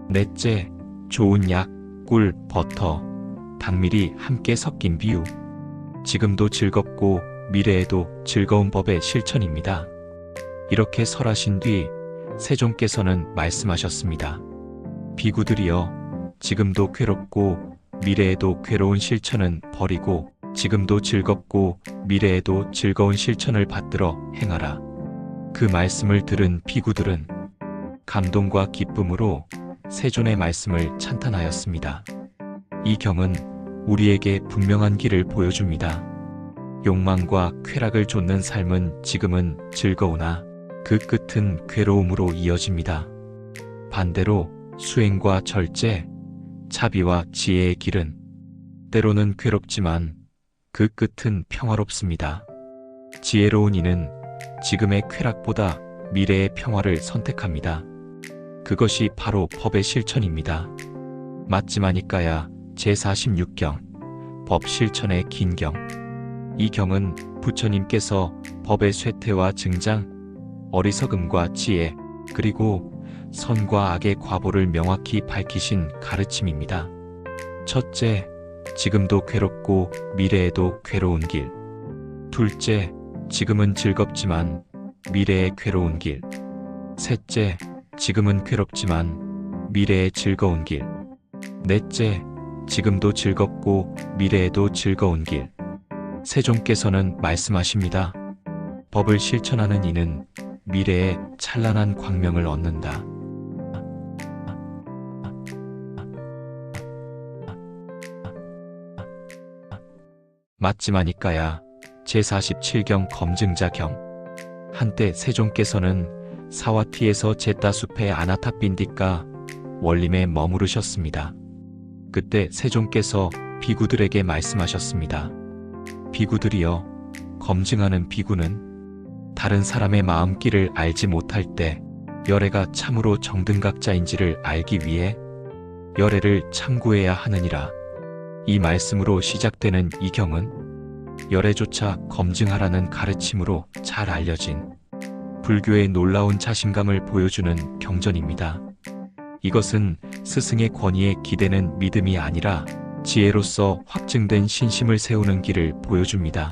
[SPEAKER 1] 넷째, 좋은 약, 꿀, 버터, 당밀이 함께 섞인 비유. 지금도 즐겁고 미래에도 즐거운 법의 실천입니다. 이렇게 설하신 뒤 세종께서는 말씀하셨습니다. 비구들이여, 지금도 괴롭고 미래에도 괴로운 실천은 버리고 지금도 즐겁고 미래에도 즐거운 실천을 받들어 행하라. 그 말씀을 들은 비구들은 감동과 기쁨으로 세존의 말씀을 찬탄하였습니다. 이 경은 우리에게 분명한 길을 보여줍니다. 욕망과 쾌락을 좇는 삶은 지금은 즐거우나 그 끝은 괴로움으로 이어집니다. 반대로 수행과 절제, 자비와 지혜의 길은 때로는 괴롭지만 그 끝은 평화롭습니다. 지혜로운 이는 지금의 쾌락보다 미래의 평화를 선택합니다. 그것이 바로 법의 실천입니다. 맞지마니까야 제46경, 법 실천의 긴 경. 이 경은 부처님께서 법의 쇠퇴와 증장, 어리석음과 지혜, 그리고 선과 악의 과보를 명확히 밝히신 가르침입니다. 첫째, 지금도 괴롭고 미래에도 괴로운 길. 둘째, 지금은 즐겁지만 미래에 괴로운 길. 셋째, 지금은 괴롭지만 미래에 즐거운 길. 넷째, 지금도 즐겁고 미래에도 즐거운 길. 세종께서는 말씀하십니다. 법을 실천하는 이는 미래에 찬란한 광명을 얻는다. 맞지마니까야 제47경 검증자경. 한때 세종께서는 사와티에서 제따숲의 아나타빈디가 원림에 머무르셨습니다. 그때 세종께서 비구들에게 말씀하셨습니다. 비구들이여, 검증하는 비구는 다른 사람의 마음길을 알지 못할 때 열애가 참으로 정등각자인지를 알기 위해 열애를 참고해야 하느니라. 이 말씀으로 시작되는 이 경은 열애조차 검증하라는 가르침으로 잘 알려진 불교의 놀라운 자신감을 보여주는 경전입니다. 이것은 스승의 권위에 기대는 믿음이 아니라 지혜로서 확증된 신심을 세우는 길을 보여줍니다.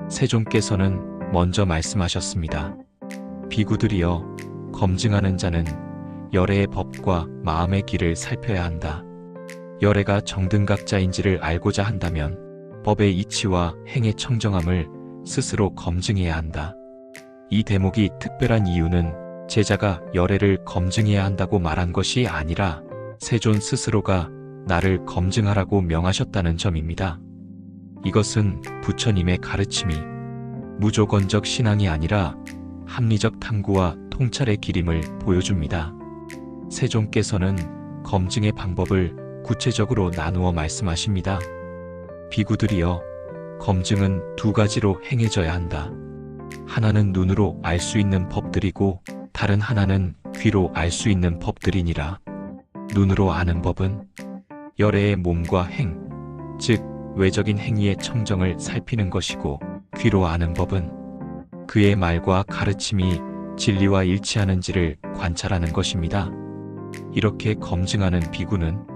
[SPEAKER 1] 세종께서는 먼저 말씀하셨습니다. 비구들이여, 검증하는 자는 열애의 법과 마음의 길을 살펴야 한다. 열애가 정등각자인지를 알고자 한다면 법의 이치와 행의 청정함을 스스로 검증해야 한다. 이 대목이 특별한 이유는 제자가 열애를 검증해야 한다고 말한 것이 아니라 세존 스스로가 나를 검증하라고 명하셨다는 점입니다. 이것은 부처님의 가르침이 무조건적 신앙이 아니라 합리적 탐구와 통찰의 길임을 보여줍니다. 세존께서는 검증의 방법을 구체적으로 나누어 말씀하십니다. 비구들이여, 검증은 두 가지로 행해져야 한다. 하나는 눈으로 알 수 있는 법들이고 다른 하나는 귀로 알 수 있는 법들이니라. 눈으로 아는 법은 열애의 몸과 행, 즉 외적인 행위의 청정을 살피는 것이고, 귀로 아는 법은 그의 말과 가르침이 진리와 일치하는지를 관찰하는 것입니다. 이렇게 검증하는 비구는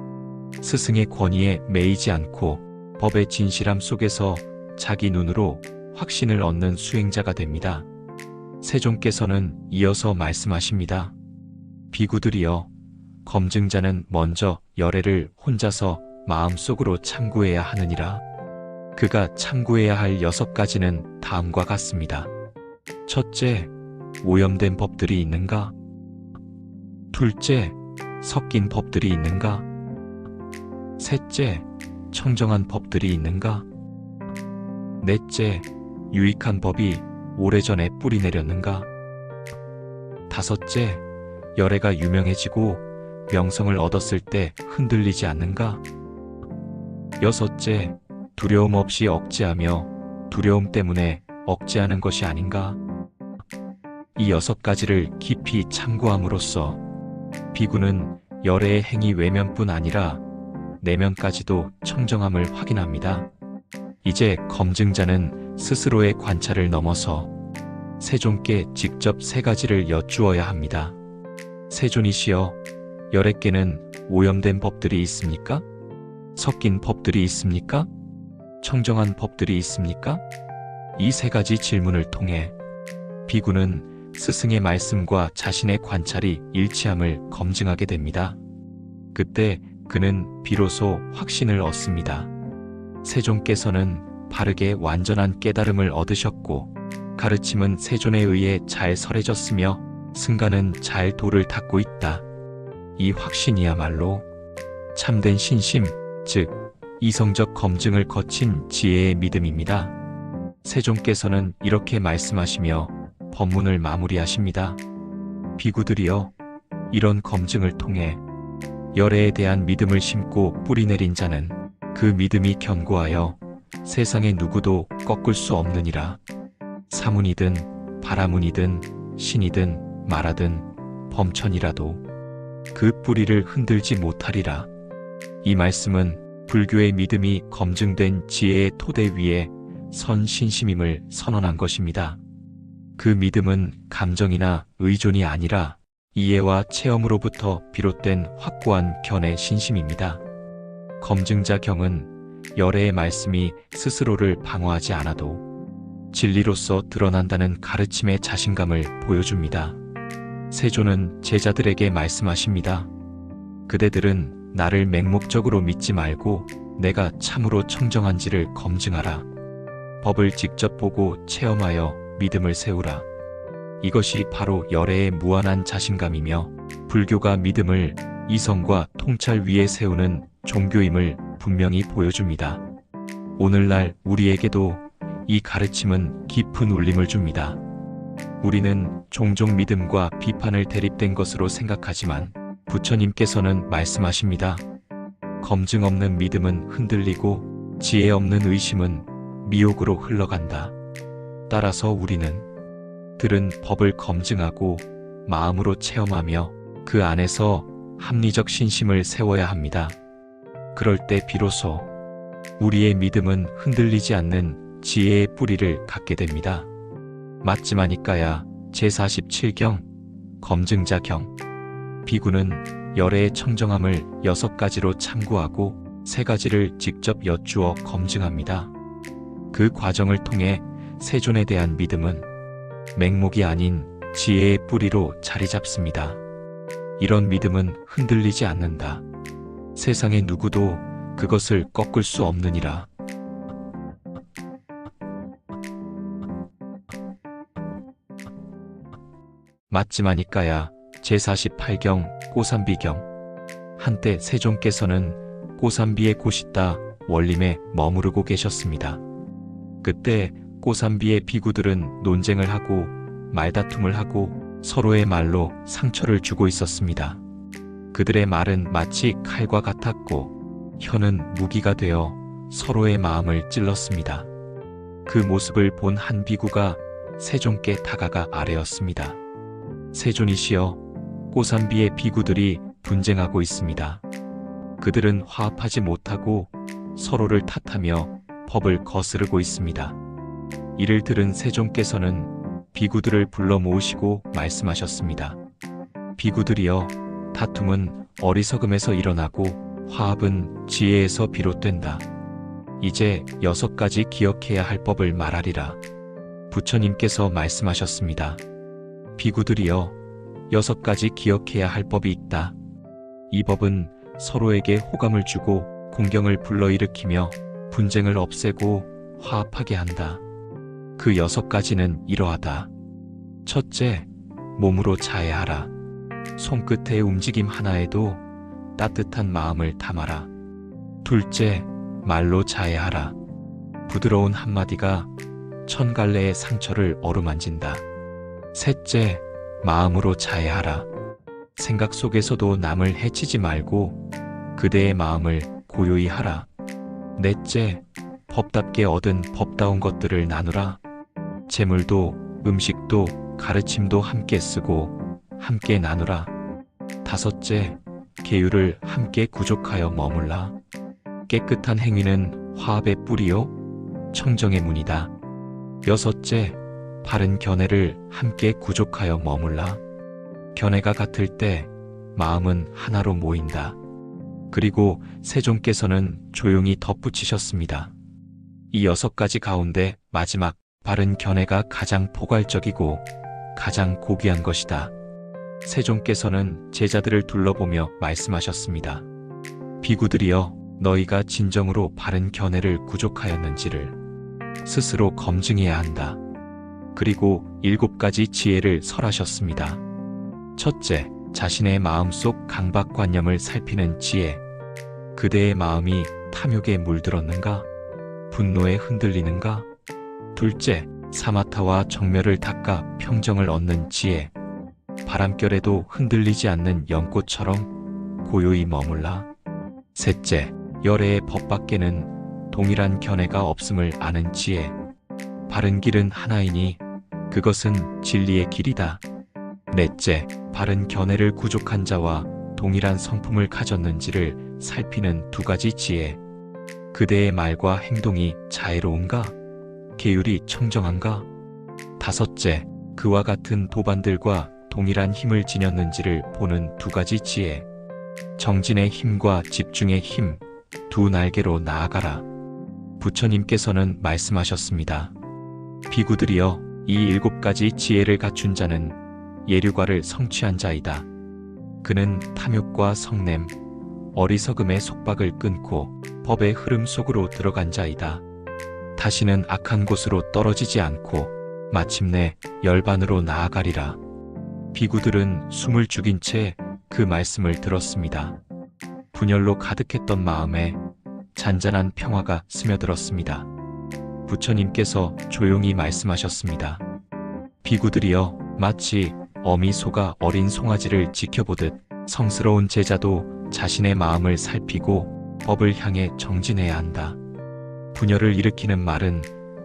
[SPEAKER 1] 스승의 권위에 매이지 않고 법의 진실함 속에서 자기 눈으로 확신을 얻는 수행자가 됩니다. 세존께서는 이어서 말씀하십니다. 비구들이여, 검증자는 먼저 열애를 혼자서 마음속으로 참고해야 하느니라. 그가 참고해야 할 6가지는 다음과 같습니다. 첫째, 오염된 법들이 있는가? 둘째, 섞인 법들이 있는가? 셋째, 청정한 법들이 있는가? 넷째, 유익한 법이 오래전에 뿌리 내렸는가? 다섯째, 열애가 유명해지고 명성을 얻었을 때 흔들리지 않는가? 여섯째, 두려움 없이 억제하며 두려움 때문에 억제하는 것이 아닌가? 이 6가지를 깊이 참고함으로써 비구는 열애의 행위 외면뿐 아니라 내면까지도 청정함을 확인합니다. 이제 검증자는 스스로의 관찰을 넘어서 세존께 직접 3가지를 여쭈어야 합니다. 세존이시여, 열애께는 오염된 법들이 있습니까? 섞인 법들이 있습니까? 청정한 법들이 있습니까? 이 3가지 질문을 통해 비구는 스승의 말씀과 자신의 관찰이 일치함을 검증하게 됩니다. 그때 그는 비로소 확신을 얻습니다. 세존께서는 바르게 완전한 깨달음을 얻으셨고, 가르침은 세존에 의해 잘 설해졌으며 승가는 잘 도를 닦고 있다. 이 확신이야말로 참된 신심, 즉 이성적 검증을 거친 지혜의 믿음입니다. 세존께서는 이렇게 말씀하시며 법문을 마무리하십니다. 비구들이여, 이런 검증을 통해 열애에 대한 믿음을 심고 뿌리내린 자는 그 믿음이 견고하여 세상의 누구도 꺾을 수 없느니라. 사문이든 바라문이든 신이든 마라든 범천이라도 그 뿌리를 흔들지 못하리라. 이 말씀은 불교의 믿음이 검증된 지혜의 토대 위에 선 신심임을 선언한 것입니다. 그 믿음은 감정이나 의존이 아니라 이해와 체험으로부터 비롯된 확고한 견해 신심입니다. 검증자 경은 열애의 말씀이 스스로를 방어하지 않아도 진리로서 드러난다는 가르침의 자신감을 보여줍니다. 세존은 제자들에게 말씀하십니다. 그대들은 나를 맹목적으로 믿지 말고 내가 참으로 청정한지를 검증하라. 법을 직접 보고 체험하여 믿음을 세우라. 이것이 바로 열애의 무한한 자신감이며 불교가 믿음을 이성과 통찰 위에 세우는 종교임을 분명히 보여줍니다. 오늘날 우리에게도 이 가르침은 깊은 울림을 줍니다. 우리는 종종 믿음과 비판을 대립된 것으로 생각하지만 부처님께서는 말씀하십니다. 검증 없는 믿음은 흔들리고 지혜 없는 의심은 미혹으로 흘러간다. 따라서 우리는 들은 법을 검증하고 마음으로 체험하며 그 안에서 합리적 신심을 세워야 합니다. 그럴 때 비로소 우리의 믿음은 흔들리지 않는 지혜의 뿌리를 갖게 됩니다. 맞지마니까야 제47경 검증자경. 비구는 열애의 청정함을 6가지로 참고하고 3가지를 직접 여쭈어 검증합니다. 그 과정을 통해 세존에 대한 믿음은 맹목이 아닌 지혜의 뿌리로 자리 잡습니다. 이런 믿음은 흔들리지 않는다. 세상의 누구도 그것을 꺾을 수 없느니라. 맞지마니까야 제48경 고삼비경. 한때 세종께서는 고삼비의 고싯다 원림에 머무르고 계셨습니다. 그때 고삼비의 비구들은 논쟁을 하고 말다툼을 하고 서로의 말로 상처를 주고 있었습니다. 그들의 말은 마치 칼과 같았고 혀는 무기가 되어 서로의 마음을 찔렀습니다. 그 모습을 본 한 비구가 세종께 다가가 아뢰었습니다. 세존이시여, 고삼비의 비구들이 분쟁하고 있습니다. 그들은 화합하지 못하고 서로를 탓하며 법을 거스르고 있습니다. 이를 들은 세종께서는 비구들을 불러 모으시고 말씀하셨습니다. 비구들이여, 다툼은 어리석음에서 일어나고 화합은 지혜에서 비롯된다. 이제 6가지 기억해야 할 법을 말하리라. 부처님께서 말씀하셨습니다. 비구들이여, 6가지 기억해야 할 법이 있다. 이 법은 서로에게 호감을 주고 공경을 불러일으키며 분쟁을 없애고 화합하게 한다. 그 6가지는 이러하다. 첫째, 몸으로 자애하라. 손끝의 움직임 하나에도 따뜻한 마음을 담아라. 둘째, 말로 자애하라. 부드러운 한마디가 1000갈래의 상처를 어루만진다. 셋째, 마음으로 자애하라. 생각 속에서도 남을 해치지 말고 그대의 마음을 고요히 하라. 넷째, 법답게 얻은 법다운 것들을 나누라. 재물도 음식도 가르침도 함께 쓰고 함께 나누라. 다섯째, 계율을 함께 구족하여 머물라. 깨끗한 행위는 화합의 뿌리요 청정의 문이다. 여섯째, 바른 견해를 함께 구족하여 머물라. 견해가 같을 때 마음은 하나로 모인다. 그리고 세종께서는 조용히 덧붙이셨습니다. 이 6가지 가운데 마지막 바른 견해가 가장 포괄적이고 가장 고귀한 것이다. 세종께서는 제자들을 둘러보며 말씀하셨습니다. 비구들이여, 너희가 진정으로 바른 견해를 구족하였는지를 스스로 검증해야 한다. 그리고 7가지 지혜를 설하셨습니다. 첫째, 자신의 마음속 강박관념을 살피는 지혜. 그대의 마음이 탐욕에 물들었는가? 분노에 흔들리는가? 둘째, 사마타와 정멸을 닦아 평정을 얻는 지혜. 바람결에도 흔들리지 않는 연꽃처럼 고요히 머물라. 셋째, 열애의 법 밖에는 동일한 견해가 없음을 아는 지혜. 바른 길은 하나이니 그것은 진리의 길이다. 넷째, 바른 견해를 구족한 자와 동일한 성품을 가졌는지를 살피는 2가지 지혜. 그대의 말과 행동이 자애로운가? 계율이 청정한가? 다섯째, 그와 같은 도반들과 동일한 힘을 지녔는지를 보는 2가지 지혜. 정진의 힘과 집중의 힘, 2날개로 나아가라. 부처님께서는 말씀하셨습니다. 비구들이여, 이 7가지 지혜를 갖춘 자는 예류과를 성취한 자이다. 그는 탐욕과 성냄, 어리석음의 속박을 끊고 법의 흐름 속으로 들어간 자이다. 다시는 악한 곳으로 떨어지지 않고 마침내 열반으로 나아가리라. 비구들은 숨을 죽인 채 그 말씀을 들었습니다. 분열로 가득했던 마음에 잔잔한 평화가 스며들었습니다. 부처님께서 조용히 말씀하셨습니다. 비구들이여, 마치 어미 소가 어린 송아지를 지켜보듯 성스러운 제자도 자신의 마음을 살피고 법을 향해 정진해야 한다. 분열을 일으키는 말은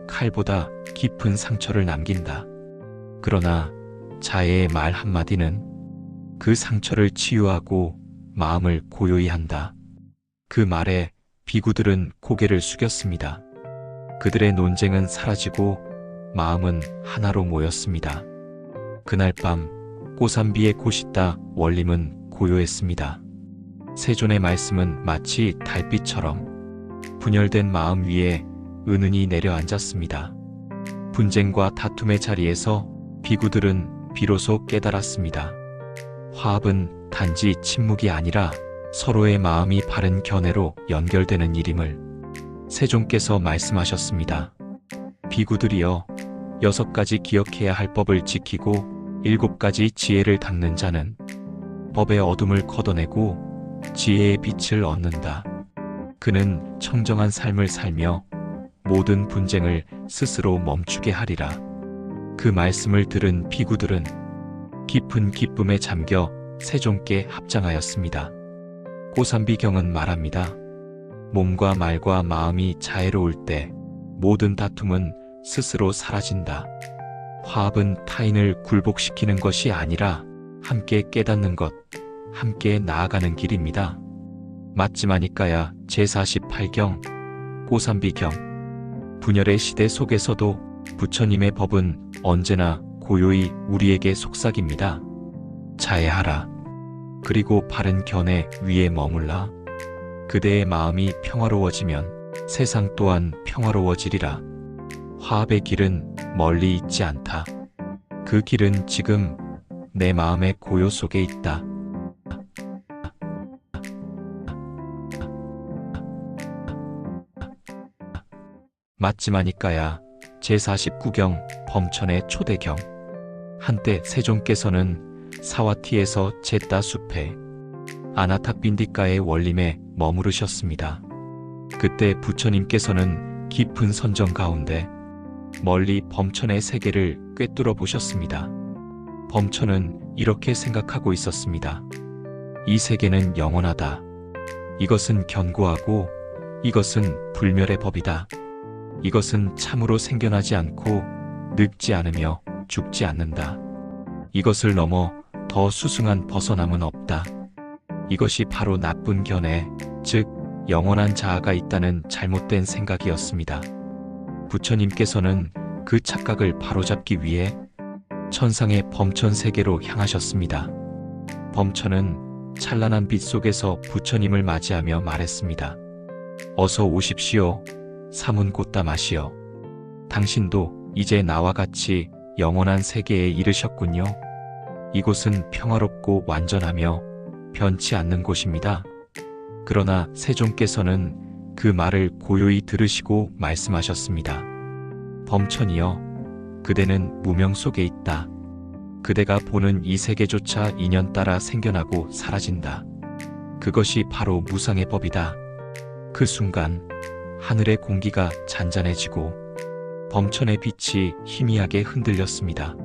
[SPEAKER 1] 칼보다 깊은 상처를 남긴다. 그러나 자애의 말 한마디는 그 상처를 치유하고 마음을 고요히 한다. 그 말에 비구들은 고개를 숙였습니다. 그들의 논쟁은 사라지고 마음은 하나로 모였습니다. 그날 밤 고삼비의 고싯다 원림은 고요했습니다. 세존의 말씀은 마치 달빛처럼 분열된 마음 위에 은은히 내려앉았습니다. 분쟁과 다툼의 자리에서 비구들은 비로소 깨달았습니다. 화합은 단지 침묵이 아니라 서로의 마음이 바른 견해로 연결되는 일임을 세종께서 말씀하셨습니다. 비구들이여, 6가지 기억해야 할 법을 지키고 7가지 지혜를 닦는 자는 법의 어둠을 걷어내고 지혜의 빛을 얻는다. 그는 청정한 삶을 살며 모든 분쟁을 스스로 멈추게 하리라. 그 말씀을 들은 비구들은 깊은 기쁨에 잠겨 세종께 합장하였습니다. 고산비경은 말합니다. 몸과 말과 마음이 자애로울 때 모든 다툼은 스스로 사라진다. 화합은 타인을 굴복시키는 것이 아니라 함께 깨닫는 것, 함께 나아가는 길입니다. 맞지마니까야 제48경 고산비경. 분열의 시대 속에서도 부처님의 법은 언제나 고요히 우리에게 속삭입니다. 자애하라. 그리고 바른 견해 위에 머물라. 그대의 마음이 평화로워지면 세상 또한 평화로워지리라. 화합의 길은 멀리 있지 않다. 그 길은 지금 내 마음의 고요 속에 있다. 맞지마니까야 제49경 범천의 초대경. 한때 세종께서는 사와티에서 제따 숲에 아나타빈디가의 원림에 머무르셨습니다. 그때 부처님께서는 깊은 선정 가운데 멀리 범천의 세계를 꿰뚫어 보셨습니다. 범천은 이렇게 생각하고 있었습니다. 이 세계는 영원하다. 이것은 견고하고 이것은 불멸의 법이다. 이것은 참으로 생겨나지 않고 늙지 않으며 죽지 않는다. 이것을 넘어 더 수승한 벗어남은 없다. 이것이 바로 나쁜 견해, 즉 영원한 자아가 있다는 잘못된 생각이었습니다. 부처님께서는 그 착각을 바로잡기 위해 천상의 범천 세계로 향하셨습니다. 범천은 찬란한 빛 속에서 부처님을 맞이하며 말했습니다. 어서 오십시오. 사문곶다마시여. 당신도 이제 나와 같이 영원한 세계에 이르셨군요. 이곳은 평화롭고 완전하며 변치 않는 곳입니다. 그러나 세종께서는 그 말을 고요히 들으시고 말씀하셨습니다. 범천이여, 그대는 무명 속에 있다. 그대가 보는 이 세계조차 인연 따라 생겨나고 사라진다. 그것이 바로 무상의 법이다. 그 순간 하늘의 공기가 잔잔해지고 범천의 빛이 희미하게 흔들렸습니다.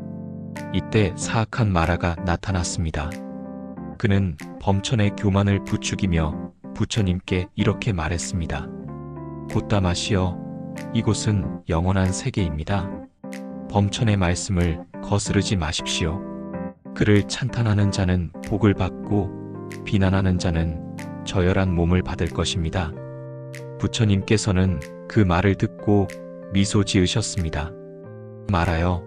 [SPEAKER 1] 이때 사악한 마라가 나타났습니다. 그는 범천의 교만을 부추기며 부처님께 이렇게 말했습니다. 곶다마시여, 이곳은 영원한 세계입니다. 범천의 말씀을 거스르지 마십시오. 그를 찬탄하는 자는 복을 받고 비난하는 자는 저열한 몸을 받을 것입니다. 부처님께서는 그 말을 듣고 미소 지으셨습니다. 말하여,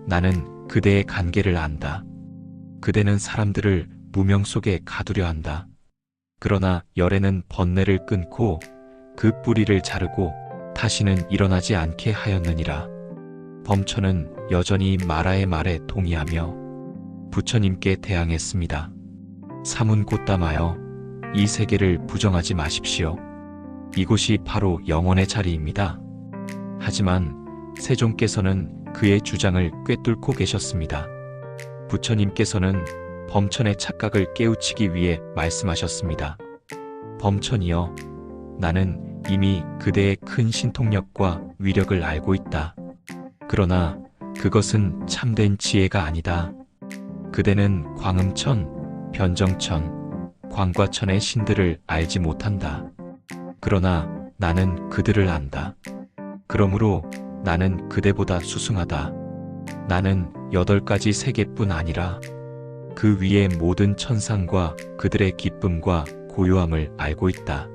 [SPEAKER 1] 나는 그대의 간계를 안다. 그대는 사람들을 무명 속에 가두려 한다. 그러나 열에는 번뇌를 끊고 그 뿌리를 자르고 다시는 일어나지 않게 하였느니라. 범천은 여전히 마라의 말에 동의하며 부처님께 대항했습니다. 사문곶다마여, 이 세계를 부정하지 마십시오. 이곳이 바로 영원의 자리입니다. 하지만 세종께서는 그의 주장을 꿰뚫고 계셨습니다. 부처님께서는 범천의 착각을 깨우치기 위해 말씀하셨습니다. 범천이여, 나는 이미 그대의 큰 신통력과 위력을 알고 있다. 그러나 그것은 참된 지혜가 아니다. 그대는 광음천, 변정천, 광과천의 신들을 알지 못한다. 그러나 나는 그들을 안다. 그러므로 나는 그대보다 수승하다. 나는 8가지 세계뿐 아니라 그 위의 모든 천상과 그들의 기쁨과 고요함을 알고 있다.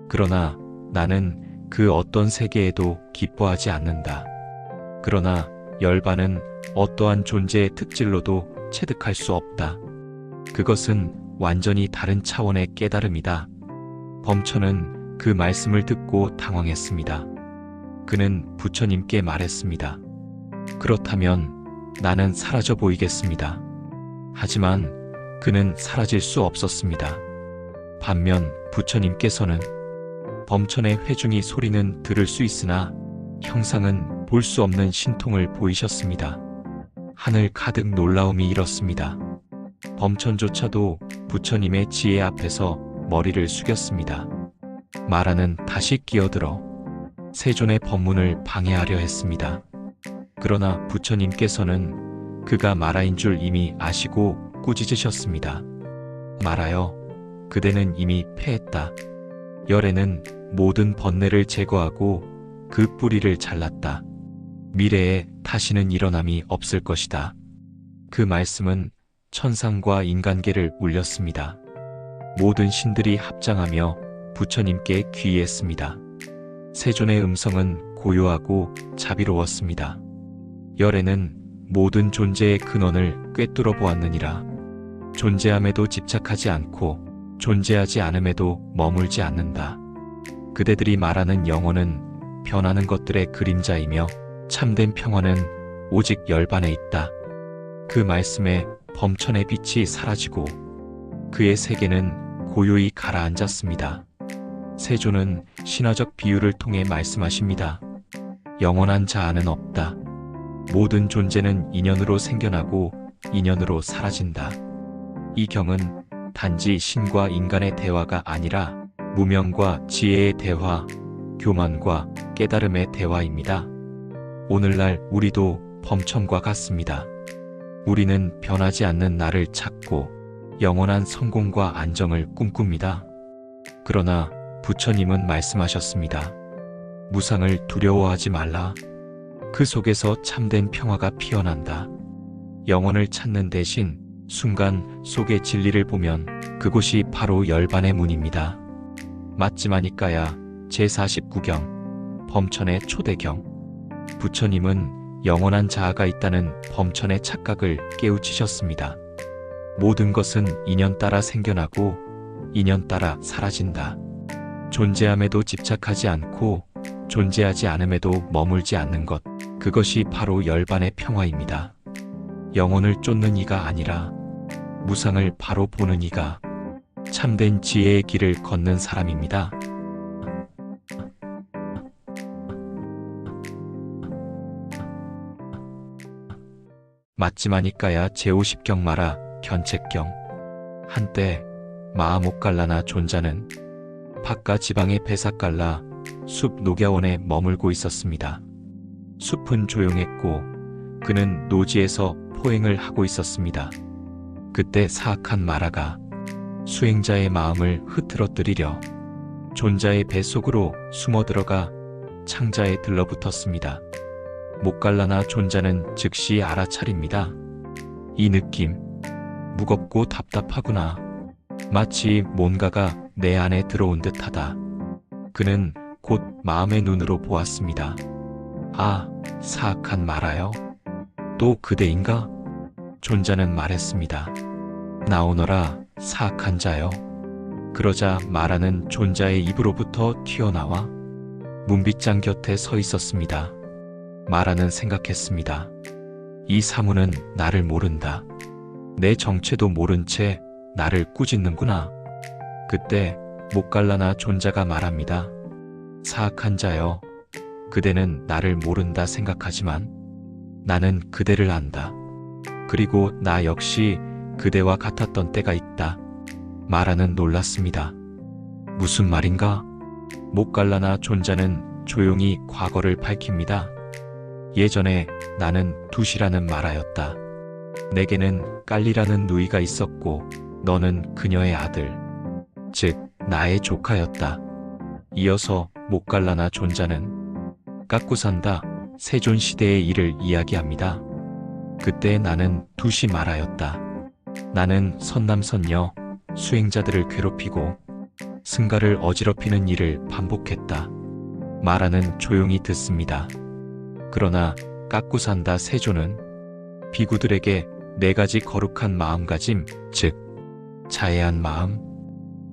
[SPEAKER 1] 그러나 나는 그 어떤 세계에도 기뻐하지 않는다. 그러나 열반은 어떠한 존재의 특질로도 체득할 수 없다. 그것은 완전히 다른 차원의 깨달음이다. 범천은 그 말씀을 듣고 당황했습니다. 그는 부처님께 말했습니다. 그렇다면 나는 사라져 보이겠습니다. 하지만 그는 사라질 수 없었습니다. 반면 부처님께서는 범천의 회중이 소리는 들을 수 있으나 형상은 볼 수 없는 신통을 보이셨습니다. 하늘 가득 놀라움이 일었습니다. 범천조차도 부처님의 지혜 앞에서 머리를 숙였습니다. 마라는 다시 끼어들어 세존의 법문을 방해하려 했습니다. 그러나 부처님께서는 그가 마라인 줄 이미 아시고 꾸짖으셨습니다. 마라여, 그대는 이미 패했다. 열애는 모든 번뇌를 제거하고 그 뿌리를 잘랐다. 미래에 다시는 일어남이 없을 것이다. 그 말씀은 천상과 인간계를 울렸습니다. 모든 신들이 합장하며 부처님께 귀의했습니다. 세존의 음성은 고요하고 자비로웠습니다. 열애는 모든 존재의 근원을 꿰뚫어 보았느니라. 존재함에도 집착하지 않고 존재하지 않음에도 머물지 않는다. 그대들이 말하는 영혼은 변하는 것들의 그림자이며 참된 평화는 오직 열반에 있다. 그 말씀에 범천의 빛이 사라지고 그의 세계는 고요히 가라앉았습니다. 세존은 신화적 비유를 통해 말씀하십니다. 영원한 자아는 없다. 모든 존재는 인연으로 생겨나고 인연으로 사라진다. 이 경은 단지 신과 인간의 대화가 아니라 무명과 지혜의 대화, 교만과 깨달음의 대화입니다. 오늘날 우리도 범천과 같습니다. 우리는 변하지 않는 나를 찾고 영원한 성공과 안정을 꿈꿉니다. 그러나 부처님은 말씀하셨습니다. 무상을 두려워하지 말라. 그 속에서 참된 평화가 피어난다. 영혼을 찾는 대신 순간 속의 진리를 보면 그곳이 바로 열반의 문입니다. 맞지마니까야 제49경 범천의 초대경. 부처님은 영원한 자아가 있다는 범천의 착각을 깨우치셨습니다. 모든 것은 인연 따라 생겨나고 인연 따라 사라진다. 존재함에도 집착하지 않고 존재하지 않음에도 머물지 않는 것, 그것이 바로 열반의 평화입니다. 영혼을 쫓는 이가 아니라 무상을 바로 보는 이가 참된 지혜의 길을 걷는 사람입니다. 맞지마니까야 제50경 마라 견책경. 한때 마아목갈라나 존자는 바깥 지방의 베사갈라 숲 녹야원에 머물고 있었습니다. 숲은 조용했고 그는 노지에서 포행을 하고 있었습니다. 그때 사악한 마라가 수행자의 마음을 흐트러뜨리려 존자의 뱃속으로 숨어들어가 창자에 들러붙었습니다. 목갈라나 존자는 즉시 알아차립니다. 이 느낌, 무겁고 답답하구나. 마치 뭔가가 내 안에 들어온 듯하다. 그는 곧 마음의 눈으로 보았습니다. 아, 사악한 마라여. 또 그대인가? 존자는 말했습니다. 나오너라, 사악한 자여. 그러자 마라는 존자의 입으로부터 튀어나와 문빗장 곁에 서 있었습니다. 마라는 생각했습니다. 이 사무는 나를 모른다. 내 정체도 모른 채 나를 꾸짖는구나. 그때 목갈라나 존자가 말합니다. 사악한 자여, 그대는 나를 모른다 생각하지만 나는 그대를 안다. 그리고 나 역시 그대와 같았던 때가 있다. 마라는 놀랐습니다. 무슨 말인가? 목갈라나 존자는 조용히 과거를 밝힙니다. 예전에 나는 두시라는 마라였다. 내게는 깔리라는 누이가 있었고 너는 그녀의 아들, 즉 나의 조카였다. 이어서 목갈라나 존자는 까꾸산다 세존시대의 일을 이야기합니다. 그때 나는 두시 마라였다. 나는 선남선녀 수행자들을 괴롭히고 승가를 어지럽히는 일을 반복했다. 마라는 조용히 듣습니다. 그러나 까꾸산다 세존은 비구들에게 4가지 거룩한 마음가짐, 즉 자애한 마음,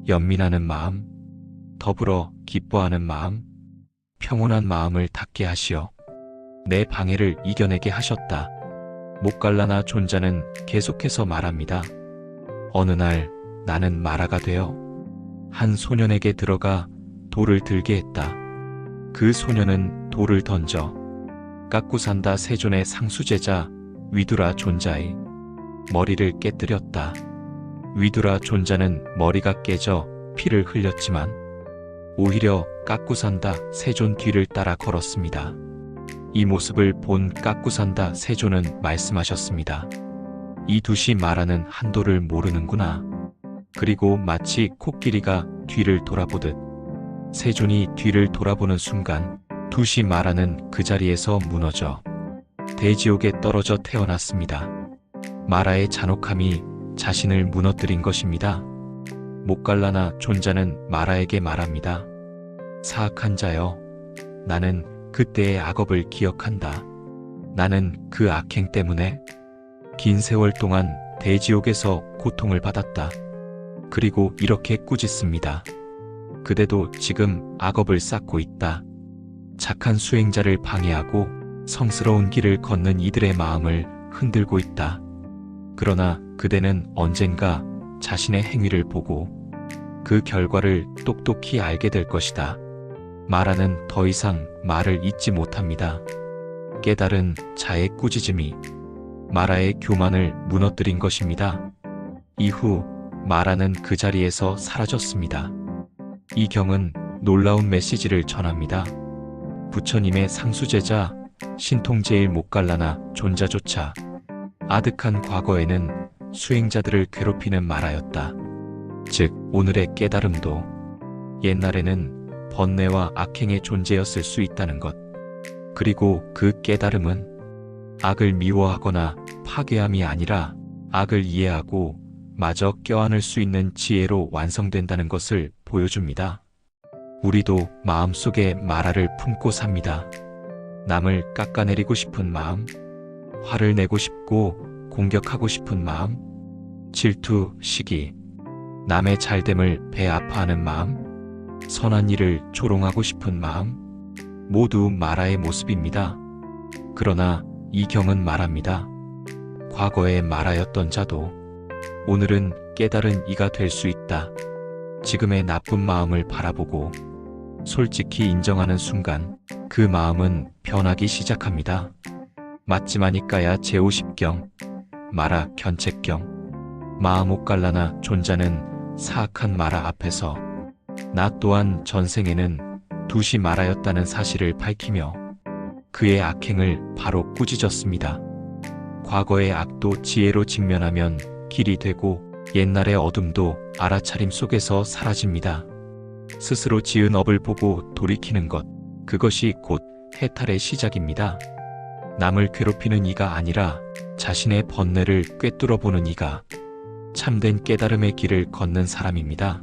[SPEAKER 1] 연민하는 마음, 더불어 기뻐하는 마음, 평온한 마음을 닫게 하시어 내 방해를 이겨내게 하셨다. 목갈라나 존자는 계속해서 말합니다. 어느 날 나는 마라가 되어 한 소년에게 들어가 돌을 들게 했다. 그 소년은 돌을 던져 까꾸산다 세존의 상수제자 위두라 존자의 머리를 깨뜨렸다. 위두라 존자는 머리가 깨져 피를 흘렸지만 오히려 까꾸산다 세존 뒤를 따라 걸었습니다. 이 모습을 본 까꾸산다 세존은 말씀하셨습니다. 이 두시 마라는 한도를 모르는구나. 그리고 마치 코끼리가 뒤를 돌아보듯 세존이 뒤를 돌아보는 순간 두시 마라는 그 자리에서 무너져 대지옥에 떨어져 태어났습니다. 마라의 잔혹함이 자신을 무너뜨린 것입니다. 목갈라나 존자는 마라에게 말합니다. 사악한 자여, 나는 그때의 악업을 기억한다. 나는 그 악행 때문에 긴 세월 동안 대지옥에서 고통을 받았다. 그리고 이렇게 꾸짖습니다. 그대도 지금 악업을 쌓고 있다. 착한 수행자를 방해하고 성스러운 길을 걷는 이들의 마음을 흔들고 있다. 그러나 그대는 언젠가 자신의 행위를 보고 그 결과를 똑똑히 알게 될 것이다. 마라는 더 이상 말을 잇지 못합니다. 깨달은 자의 꾸짖음이 마라의 교만을 무너뜨린 것입니다. 이후 마라는 그 자리에서 사라졌습니다. 이 경은 놀라운 메시지를 전합니다. 부처님의 상수제자 신통제일 목갈라나 존자조차 아득한 과거에는 수행자들을 괴롭히는 마라였다. 즉 오늘의 깨달음도 옛날에는 번뇌와 악행의 존재였을 수 있다는 것. 그리고 그 깨달음은 악을 미워하거나 파괴함이 아니라 악을 이해하고 마저 껴안을 수 있는 지혜로 완성된다는 것을 보여줍니다. 우리도 마음속에 마라를 품고 삽니다. 남을 깎아내리고 싶은 마음, 화를 내고 싶고 공격하고 싶은 마음, 질투, 시기, 남의 잘됨을 배 아파하는 마음, 선한 일을 조롱하고 싶은 마음, 모두 마라의 모습입니다. 그러나 이 경은 말합니다. 과거의 마라였던 자도 오늘은 깨달은 이가 될 수 있다. 지금의 나쁜 마음을 바라보고 솔직히 인정하는 순간 그 마음은 변하기 시작합니다. 맞지마니까야 제50경 마라 견책경 마목갈라나 존자는 사악한 마라 앞에서 나 또한 전생에는 두시 마라였다는 사실을 밝히며 그의 악행을 바로 꾸짖었습니다. 과거의 악도 지혜로 직면하면 길이 되고 옛날의 어둠도 알아차림 속에서 사라집니다. 스스로 지은 업을 보고 돌이키는 것, 그것이 곧 해탈의 시작입니다. 남을 괴롭히는 이가 아니라 자신의 번뇌를 꿰뚫어 보는 이가 참된 깨달음의 길을 걷는 사람입니다.